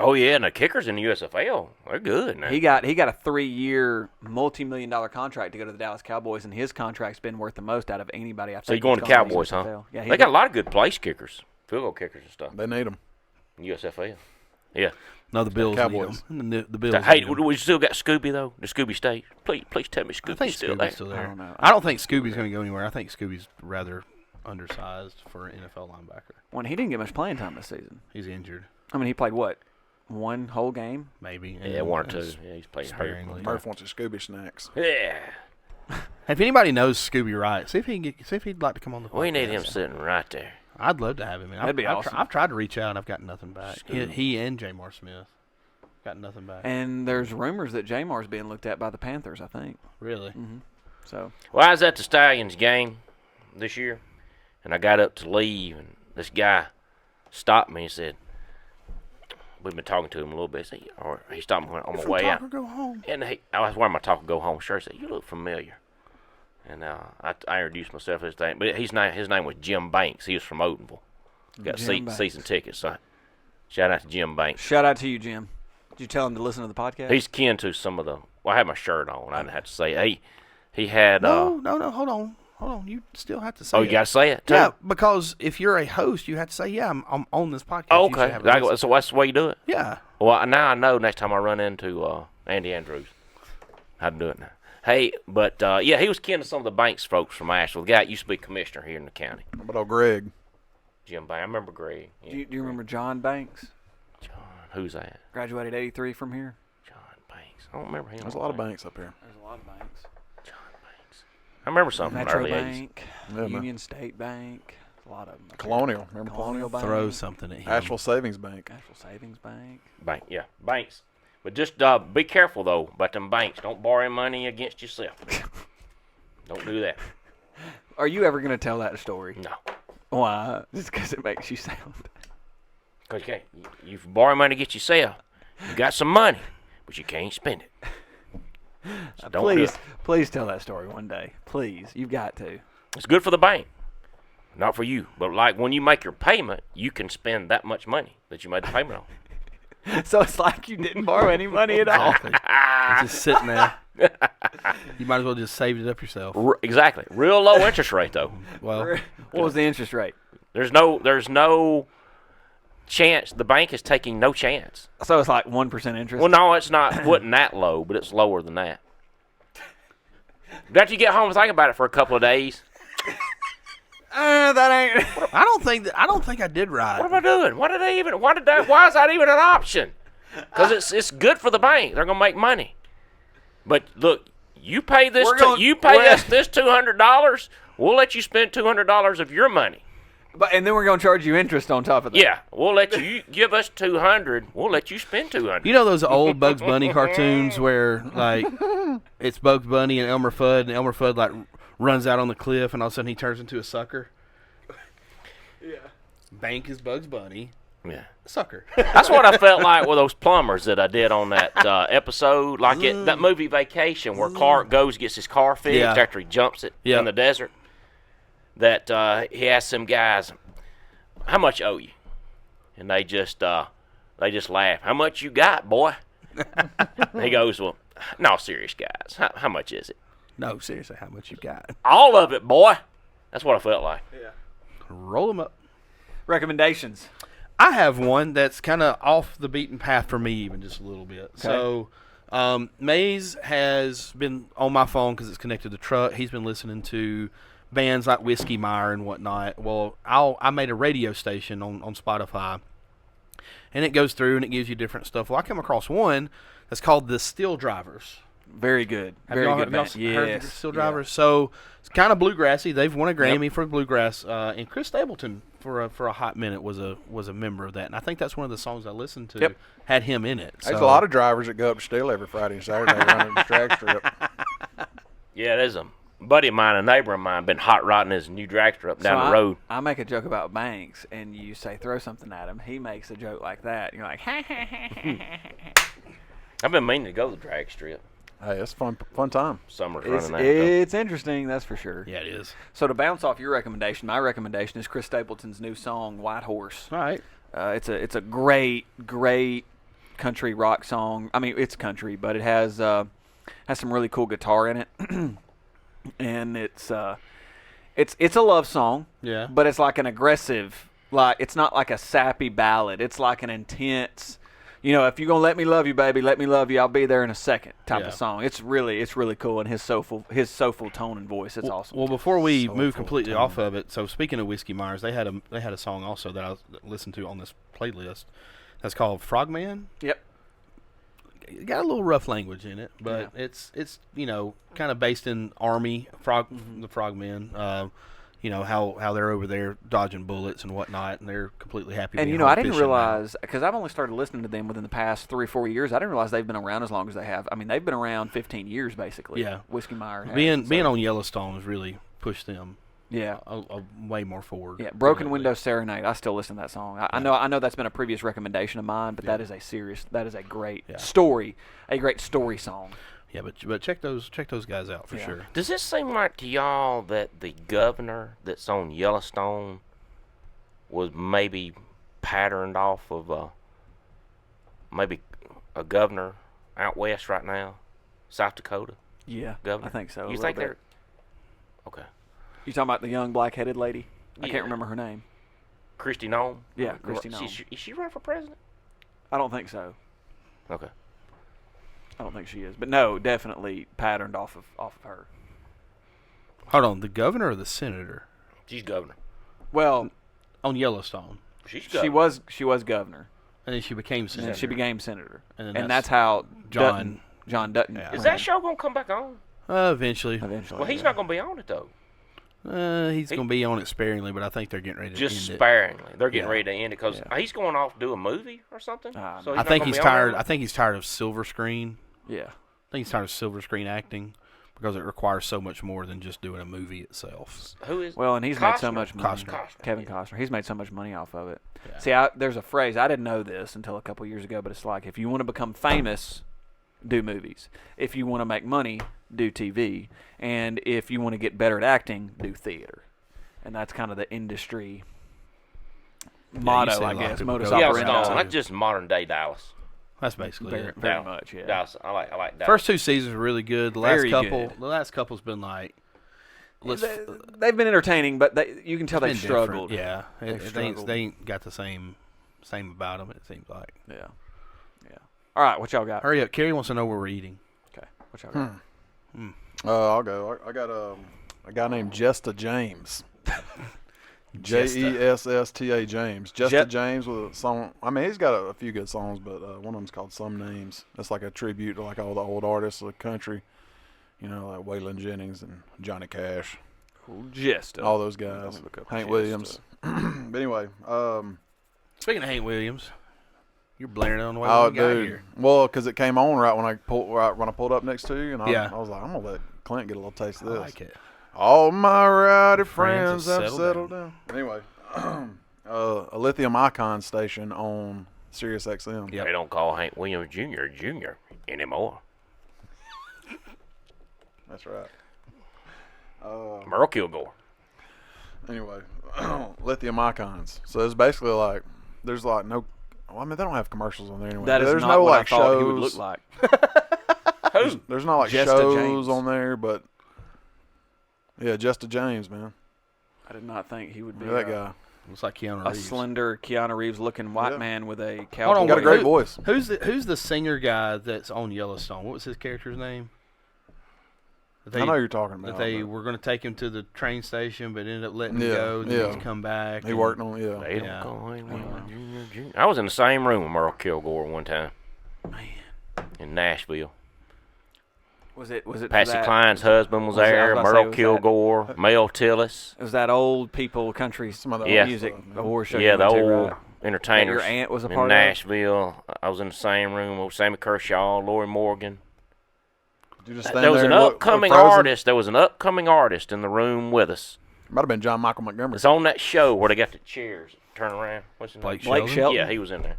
Oh yeah, and the kickers in the USFL, they're good now. He got a 3-year, multi-million-dollar contract to go to the Dallas Cowboys, and his contract's been worth the most out of anybody. I think. So you're going to that's gone Cowboys, huh? USFL. Yeah, They got a lot of good place kickers, field goal kickers and stuff. They need them. USFL. Yeah. No, the Bills Cowboys. need them. The Bills. Hey, need 'em. we still got Scooby though. The Scooby State. Please tell me I Scooby's think still Scooby's there. still there. I don't know. I don't think Scooby's going to go anywhere. I think Scooby's rather undersized for an NFL linebacker. When he didn't get much playing time this season. He's injured, I mean, he played what? One whole game? maybe. Yeah, one or two. Yeah, he's playing hurt. sparingly. Murph wants his Scooby snacks. Yeah. If anybody knows Scooby right, see if he'd like to come on the podcast. We need him sitting right there. I'd love to have him. That'd be awesome. I've tried to reach out and I've got nothing back. Scooby. He and Jamar Smith got nothing back. And there's rumors that Jamar's being looked at by the Panthers, I think. Really? So Well, I was at the Stallions game this year, and I got up to leave, and this guy stopped me and said, we've been talking to him a little bit, or he stopped me on my way out. Go home. And I was wearing my Talk Go Home shirt. He said, you look familiar. And I introduced myself as thing, but his name was Jim Banks. He was from Odenville. Got Jim Banks. season tickets. So shout out to Jim Banks. shout out to you, Jim. Did you tell him to listen to the podcast? He's kin to some of the. Well, I had my shirt on. I didn't have to say it. He had. No, hold on. You still have to say. Oh, you got to say it too. Yeah, because if you're a host, you have to say, "Yeah, I'm on this podcast." Oh, You should okay. have a listen. So that's the way you do it. Yeah. Well, now I know next time I run into Andy Andrews how to do it now. Hey, but yeah, he was kin to some of the Banks folks from Asheville. The guy that used to be commissioner here in the county. What about old Greg? Jim Banks. I remember Greg. Yeah, Do you remember John Banks? John. Who's that? Graduated 83 from here. John Banks. I don't remember him. There's a lot of banks up here. There's a lot of banks. John Banks. I remember something from the Metro early 80s. Bank, Yeah, man. Union State Bank, a lot of them. Colonial. Remember Colonial Bank. Throw something at him. Asheville Savings Bank. Asheville Savings Bank. Bank, yeah, banks. But just be careful though about them banks. Don't borrow money against yourself. Don't do that. Are you ever going to tell that story? No, Why? Just because it makes you sound. because you can't. You borrow money against yourself. You got some money, but you can't spend it. So don't do it. Please tell that story one day. Please, you've got to. It's good for the bank, not for you. But like when you make your payment, you can spend that much money that you made the payment on. So it's like you didn't borrow any money at all. It's just sitting there. You might as well just save it up yourself. Exactly. Real low interest rate though. Well, What was the interest rate? There's no chance. The bank is taking no chance. So it's like 1% interest. Well, no, it's not. Wasn't that low, but it's lower than that. After you get home and think about it for a couple of days, That ain't. I don't think I did right. what am I doing? Why is that even an option? Because it's good for the bank. They're gonna make money. But look, you pay this. Us this $200. We'll let you spend $200 of your money. And then we're gonna charge you interest on top of that. Yeah, we'll let you give us $200. We'll let you spend $200. You know those old Bugs Bunny cartoons where like it's Bugs Bunny and Elmer Fudd, and Elmer Fudd like runs out on the cliff, and all of a sudden he turns into a sucker. Yeah. Bank is Bugs Bunny, Yeah. sucker. That's what I felt like with those plumbers that I did on that episode, like that movie Vacation, where Clark gets his car fixed Yeah. after he jumps it in the desert. That he asks them guys, "How much owe you?" And they just laugh. "How much you got, boy?" And he goes, "Well, no, serious guys. How much is it?" No, seriously, how much you got? "All of it, boy." That's what I felt like. Roll them up. Recommendations. I have one that's kind of off the beaten path for me, even just a little bit. So, Maze has been on my phone because it's connected to the truck. He's been listening to bands like Whiskey Myre and whatnot. Well, I made a radio station on Spotify, and it goes through and it gives you different stuff. Well, I come across one that's called the Steel Drivers. Very good. Have Very y'all good band. heard of the Yes. Steel Drivers? So it's kind of bluegrassy. They've won a Grammy for bluegrass, and Chris Stapleton for a hot minute was a member of that. And I think that's one of the songs I listened to had him in it. There's So- a lot of drivers that go up to Steele every Friday and Saturday running the drag strip. Yeah, there's a buddy of mine, a neighbor of mine, been hot rodding his new dragster up down the road. I make a joke about Banks, and you say throw something at him. He makes a joke like that. You're like, I've been meaning to go to the drag strip. Hey, it's fun time. Summer's it's, running out. it's interesting, that's for sure. Yeah, it is. So to bounce off your recommendation, my recommendation is Chris Stapleton's new song, White Horse. All right. It's a great country rock song. I mean, it's country, but it has some really cool guitar in it, and it's a love song. Yeah. But it's like an aggressive, like it's not like a sappy ballad. It's like an intense, if you're gonna let me love you, baby, let me love you. I'll be there in a second type of song. It's really cool, and his soulful tone and voice. It's awesome. Well, before we Soulful move completely tone. off of it, so speaking of Whiskey Myers, they had a song also that I listened to on this playlist. That's called Frogman. Yep. It got a little rough language in it, but it's kind of based in Army the Frogmen. How they're over there dodging bullets and whatnot, and they're completely happy. And being I home didn't fishing now. realize, because I've only started listening to them within the past 3 or 4 years. I didn't realize they've been around as long as they have. I mean, they've been around 15 years basically. Yeah. Whiskey Meyer has, Being on Yellowstone has really pushed them yeah. a way more forward. Yeah, Broken lately. Window Serenade. I still listen to that song. I know that's been a previous recommendation of mine, but that is a great story, a great story song. Yeah, but check those guys out for Yeah. sure. Does this seem like to y'all that the governor that's on Yellowstone was maybe patterned off of maybe a governor out west right now, South Dakota Yeah, governor? I think so. a You little think bit. they're okay? You talking about the young black-headed lady? I Yeah. can't remember her name. Christy Nome? Yeah, Christy Nome. Is she running for president? I don't think so. Okay. I don't think she is, but no, definitely patterned off of her. Hold on, the governor or the senator She's governor. Well, on Yellowstone, She's governor. she was governor, and then she became and senator. then she became senator, And then and that's how John- John Dutton. Yeah. Is ran that show gonna come back on? Eventually. eventually? Well, he's not gonna be on it though. He's going to be on it sparingly, but I think they're getting ready to Just end sparingly. They're getting Yeah. ready to end it because he's going off to do a movie or something. So it. he's I not think gonna he's be on tired. there? I think he's tired of silver screen. Yeah. I think he's tired of silver screen acting because it requires so much more than just doing a movie itself. Who is? Well, and he's made so Costner? much money. Costner. Kevin Costner. He's made so much money off of it. Yeah. See, there's a phrase, I didn't know this until a couple years ago, but it's like, if you want to become famous, do movies. If you want to make money, do TV. And if you want to get better at acting, do theater. And that's kind of the industry you motto, see a I lot of guess. people Modus go Yeah, operandi. operandi. Stone. That's just modern day Dallas. That's basically Very, it. very Dallas. much, yeah. Dallas. I like Dallas. First two seasons were really good. The Very last couple's been like, They've been entertaining, but you can tell been they've struggled. different. Yeah, They've struggled. they ain't got the same about them. It seems like. Yeah. Yeah. All right, what y'all got? Hurry up, Kerry wants to know where we're eating. Okay, what y'all got? I'll go. I got a guy named Jesta James. Jesta James. Jesta James with a song. I mean, he's got a few good songs, but one of them's called Some Names. That's like a tribute to like all the old artists of the country. You know, like Waylon Jennings and Johnny Cash. Jesta. All those guys. Let me look up Hank Jesta. Williams. But anyway, Speaking of Hank Williams, you're blaring on the way oh we got dude, here. well, because it came on right when I pulled up next to you, and Yeah. I was like, I'm gonna let Clint get a little taste of I this. like it. All my rowdy Friends friends have have settled settled down. Anyway, a lithium icon station on Sirius XM. Yep. They don't call Hank Williams Jr. anymore. That's right. Merle Kilgore. Anyway, lithium icons. So it's basically like there's like no. Well, I mean, they don't have commercials on there anyway. That is there's not no what like I thought shows. he would look like. There's not like Jesta shows James. on there, but yeah, Jesta James, man. I did not think he would be Look at that guy. Looks like Keanu a Reeves. slender Keanu Reeves looking white Yeah. man with a Hold cowboy. on, Got a great voice. Who's the singer guy that's on Yellowstone? What was his character's name? I know you're talking That about. they but were going to take him to the train station, but ended up letting him Yeah, go. And then yeah. he's come back. he and- worked on. Yeah. They don't Yeah. call Hank Williams Jr. I was in the same room with Merle Kilgore one time in Nashville. Was it Patsy that, Cline's husband was Was it- I there. was about to say, Merle was that- Kilgore, Mel Tillis. It was that old people country Some of the Yeah. old music stuff, man. award show. Yeah, you the went to, old right? entertainers That your aunt was a in part of? Nashville. I was in the same room with Sammy Kershaw, Lori Morgan. Did you just stand There was there an and look upcoming frozen? artist. There was an upcoming artist in the room with us. Might have been John Michael Montgomery. It's on that show where they got the chairs. Turn around. What's his Blake name? Blake Shelton? Shelton. Yeah, he was in there.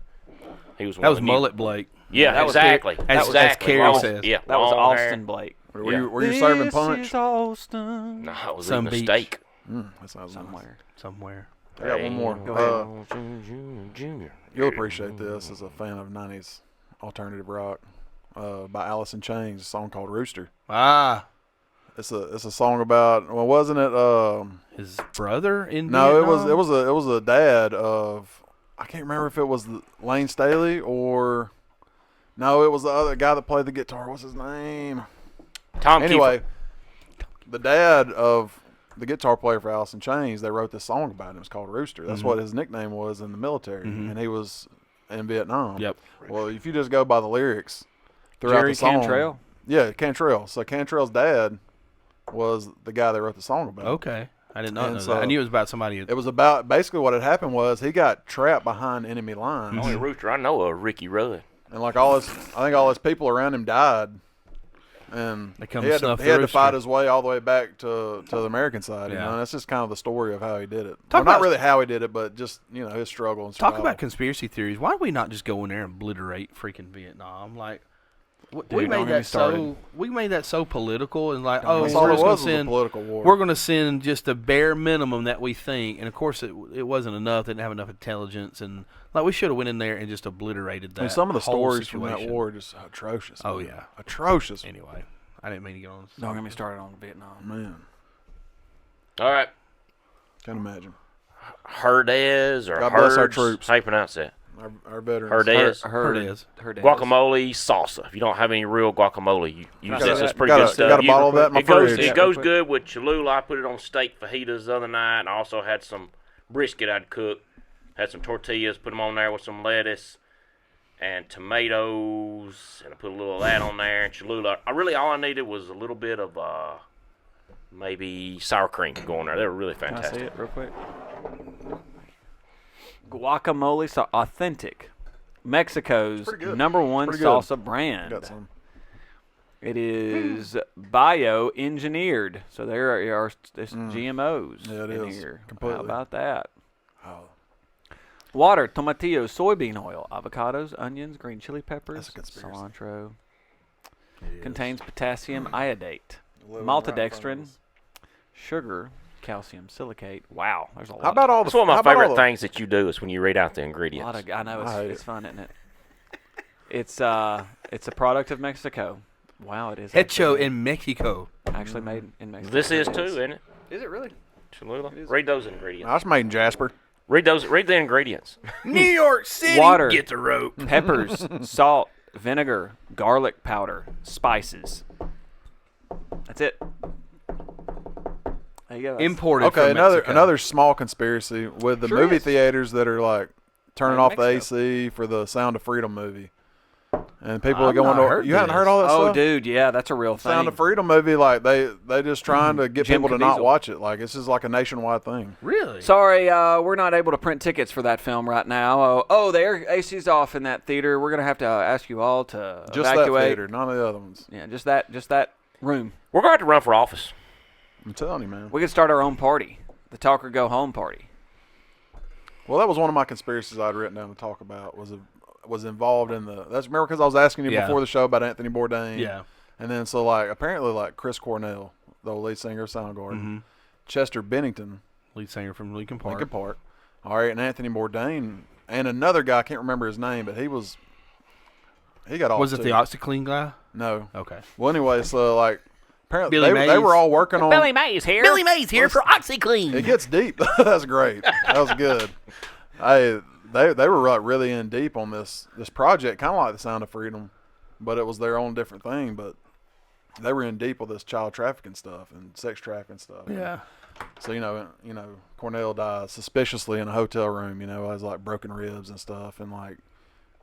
He was. That one was of the new- Mullet Blake. Yeah, That was exactly. as exactly. Carol Long- says. Yeah, That was long Austin hair. Blake. Were Yeah. you serving This punch? is Austin. No, I was Some eating a beach. steak. That sounds nice. Somewhere. I got one more. Go ahead. Junior. You'll appreciate this as a fan of 90s alternative rock by Alice in Chains, a song called Rooster. Ah, It's a song about, well, wasn't it? his brother in No, Vietnam? it was a dad of, I can't remember if it was Lane Staley or no, it was the other guy that played the guitar. What's his name? Tom Anyway, Kiefer. the dad of the guitar player for Alice in Chains, they wrote this song about him. It's called Rooster. That's what his nickname was in the military, and he was in Vietnam. Yep. Well, if you just go by the lyrics throughout Jerry the song, Cantrell. Yeah, Cantrell. So Cantrell's dad was the guy that wrote the song about. Okay. I did not And know so- that. I knew it was about somebody. It was about basically what had happened was he got trapped behind enemy lines, The only rooster I know of, Ricky Rudd. and like I think all his people around him died, and They come he had, snuff to, the he had to rooster. fight his way all the way back to the American side. You Yeah. know, and that's just kind of the story of how he did it. Talk Well, not about- really how he did it, but just his struggle and Talk survival. about conspiracy theories. Why do we not just go in there and obliterate freaking Vietnam? Like, we Dude, don't made get me that started. we made that so political and like, That's we're all it just gonna was a send political war. we're gonna send just the bare minimum that we think, and of course it wasn't enough. They didn't have enough intelligence, and like we should have went in there and just obliterated that. I mean, some of the whole stories from that situation. war are just atrocious. Oh man. yeah. Atrocious. Anyway, I didn't mean to get on. Don't get me started on Vietnam. Man, All right. can't imagine. Herdez or God bless our Herds. troops. How you pronounce that? Our veterans. Herdez. Herdez. Guacamole salsa. If you don't have any real guacamole, you use this. It's pretty got good a, stuff. got a bottle of that in my It goes, fridge. it goes quick. good with Cholula. I put it on steak fajitas the other night, and I also had some brisket I'd cooked. Had some tortillas, put them on there with some lettuce and tomatoes, and I put a little of that on there and Cholula. All I needed was a little bit of maybe sour cream to go on there. They were really Can I see fantastic. it real quick? Guacamole, so authentic. Mexico's pretty good. #1 Pretty good. salsa brand. Got some. It is bio-engineered, so there are there's GMOs Yeah, it in is. here. Completely. How about that? Oh, Water, tomatillo, soybean oil, avocados, onions, green chili peppers, That's a conspiracy. cilantro. Contains potassium iodate, living right in front of maltodextrin, us. sugar, calcium silicate. Wow, there's a lot. How about all the? That's one how of my about all favorite the- things that you do is when you read out the a lot ingredients. of, I know I hate it's it. fun, isn't it? It's a product of Mexico. Wow, it is. Hecho actually in Mexico. actually made in Mexico. This is It too, isn't it? Is it really? Cholula. is. Read those ingredients. No, it's made in Jasper. Read the ingredients. New York City. Water. Get the rope. Peppers, salt, vinegar, garlic powder, spices. That's it. There you go. That's- Imported. Okay, from another Mexico. another small conspiracy with the Sure movie is. theaters that are like turning Like off the Mexico. AC for the Sound of Freedom movie, and people I've are going not to. heard You haven't this. heard all that Oh, stuff? dude, yeah, that's a real thing. Sound of Freedom movie, like they just trying to get Jim people to not Caviezel. watch it. Like it's just like a nationwide thing. Really? Sorry, we're not able to print tickets for that film right now. Oh, the AC's off in that theater. We're gonna have to ask you all to Just that evacuate. theater, none of the other ones. Yeah, just that room. We're going to have to run for office. I'm telling you, man. We could start our own party, the Talk or Go Home party. Well, that was one of my conspiracies I'd written down to talk about. Was involved in the. That's remember because I was asking you Yeah. before the show about Anthony Bourdain. Yeah. And then so like apparently like Chris Cornell, the lead singer of Soundgarden, Chester Bennington, Lead singer from Lincoln Park. Linkin Park. All right, and Anthony Bourdain and another guy I can't remember his name, but he got off. Was it too. the OxyClean guy? No. Okay. Well, anyway, so like apparently Billy they Mays. were all working on. Mays here. Billy Mays here for OxyClean. It gets deep. That's great. That was good. They were like really in deep on this project, kind of like the Sound of Freedom, but it was their own different thing. But they were in deep with this child trafficking stuff and sex trafficking stuff. Yeah. So you know, Cornell died suspiciously in a hotel room. You know, has like broken ribs and stuff, and like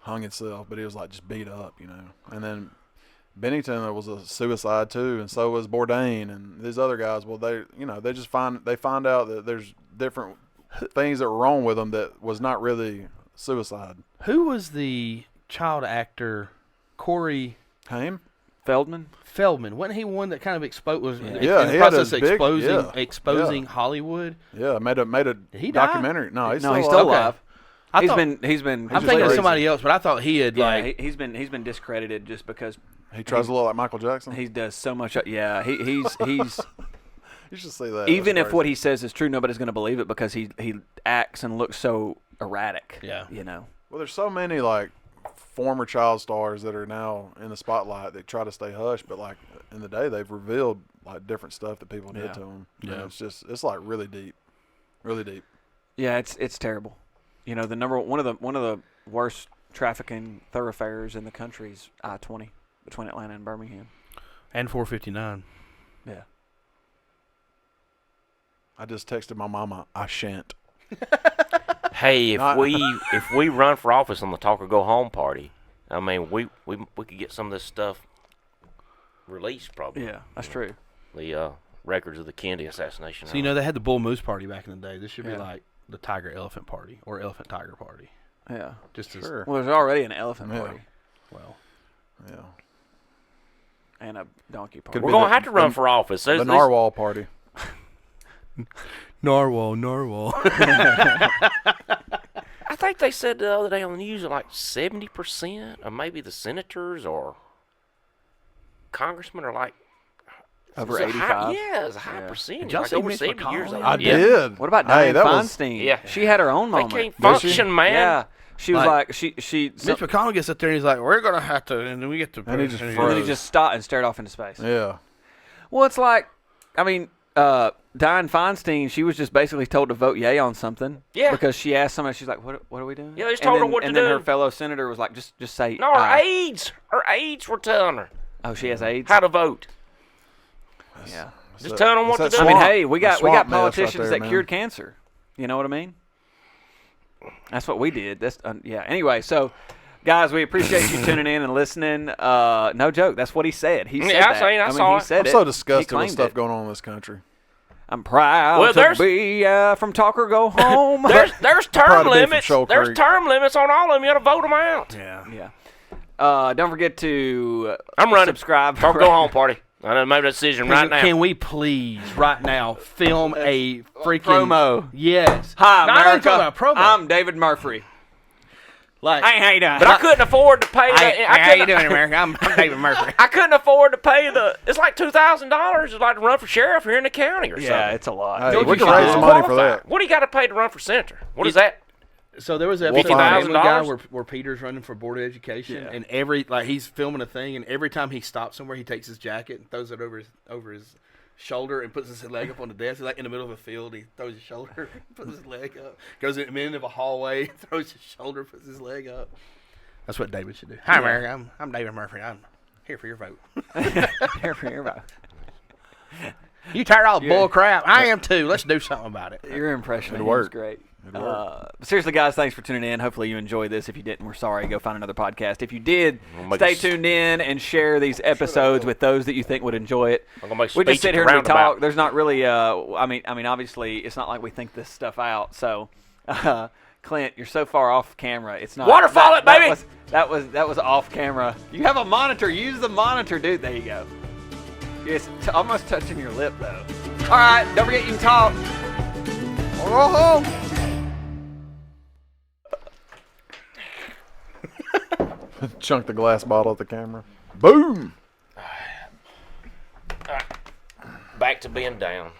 hung himself, but he was like just beat up. You know, and then Bennington was a suicide too, and so was Bourdain and these other guys. Well, they just find out that there's different things that were wrong with them that was not really suicide. Who was the child actor? Corey Haim? Feldman. Feldman. Wasn't he one that kind of exposed? Was Yeah. in Yeah, the he had process a of big- exposing yeah. Hollywood. Yeah, made a he die? documentary. No, he's No, still he's still alive. alive. I He's been. I'm just thinking of crazy. somebody else, but I thought he had Yeah, like. he's been discredited just because He tries to look like Michael Jackson. he does so much. Yeah, he's You should see that. even That's if what crazy. he says is true, nobody's going to believe it because he acts and looks so erratic. Yeah. You know. Well, there's so many like former child stars that are now in the spotlight that try to stay hush, but like in the day they've revealed like different stuff that people did to them. Yeah. It's like really deep, really deep. Yeah, it's terrible. You know, one of the worst trafficking thoroughfares in the country is I-20 between Atlanta and Birmingham. And 459. Yeah. I just texted my mama, I shan't. Hey, if we run for office on the Talk or Go Home party, I mean, we could get some of this stuff released probably. Yeah, that's true. The records of the Kennedy assassination. So, you know, they had the Bull Moose party back in the day. This should be Yeah. like the Tiger Elephant party or Elephant Tiger party. Yeah. Just as, Sure. Well, there's already an elephant Yeah. party well. Yeah. and a donkey party. Could We're be gonna the- have to run for office. The narwhal party. Narwhal. I think they said the other day on the news that like 70% of maybe the senators or congressmen are like Over it's a high- 85? Yeah, it's a high Yeah. percentage. Did y'all Like see over Mitch 70 years McConnell? old. I Yeah. did. What about Hey, Diane that was- Feinstein? Yeah. She had her own They moment. can't Did she? function, man. Yeah. She was Like- like, she Mitch McConnell gets up there and he's like, we're going to have to, and then we get to. And he just and then froze. he just stopped and stared off into space. Yeah. Well, it's like, I mean, Diane Feinstein, she was just basically told to vote yay on something. Yeah. Because she asked somebody, she's like, what are we doing? Yeah, they just And told her then- what to And then do. her fellow senator was like, just say No, her aye. aides. Her aides were telling her Oh, she has AIDS? how to vote. Yeah. Just telling them what to do. I mean, hey, we got swamp mess right politicians there, that man. cured cancer. You know what I mean? That's what we did. That's yeah. Anyway, so guys, we appreciate you tuning in and listening. No joke. That's what he said. He said Yeah, I that. seen- I mean, saw he it. said I'm it. so He disgusted with claimed stuff it. going on in this country. I'm proud Well, to there's- be from Talk or Go Home. There's Proud term to be from limits. Shoal There's Creek. term limits on all of them. You got to vote them out. Yeah. Yeah. Don't forget to I'm running. subscribe. Talk or Go Home party. I done made that decision right now. Can we please, right now, film a freaking promo. Yes. Hi, No, I ain't America. talking about promo. I'm David Murphree. Like, Hey, how you doing? But I couldn't afford to pay. How you doing, America? I'm David Murphree. I couldn't afford to pay the. It's like $2,000 to like to run for sheriff here in the county or Yeah, something. it's a lot. Hey, Dude, we you can should raise do some it. money for Qualified. that. What do you got to pay to run for senator? What is that? so there was an We'll episode of find Family Guy $50,000? where Peter's running for board of education, Yeah. and he's filming a thing, and every time he stops somewhere, he takes his jacket and throws it over his shoulder and puts his leg up on the desk. He's like in the middle of a field, he throws his shoulder, puts his leg up, goes in the end of a hallway, throws his shoulder, puts his leg up. That's what David should do. Hi, America. I'm David Murphy. I'm here for your vote. Here for your vote. You tired of all the bull crap? I am too. Let's do something about it. Your impression of It'd him was work. great. It'd work. Seriously, guys, thanks for tuning in. Hopefully you enjoyed this. If you didn't, we're sorry. Go find another podcast. If you did, We'll make stay a s- tuned in and share these episodes with those that you think would enjoy it. I'm gonna make a We just speech sit at here the and we talk. roundabout. There's not really. I mean, obviously, it's not like we think this stuff out. So, Clint, you're so far off camera. It's not. Waterfall it, baby! That was off camera. You have a monitor. Use the monitor, dude. There you go. It's almost touching your lip though. All right, don't forget you can talk. Go home. Chunk the glass bottle at the camera. Boom. Back to being down.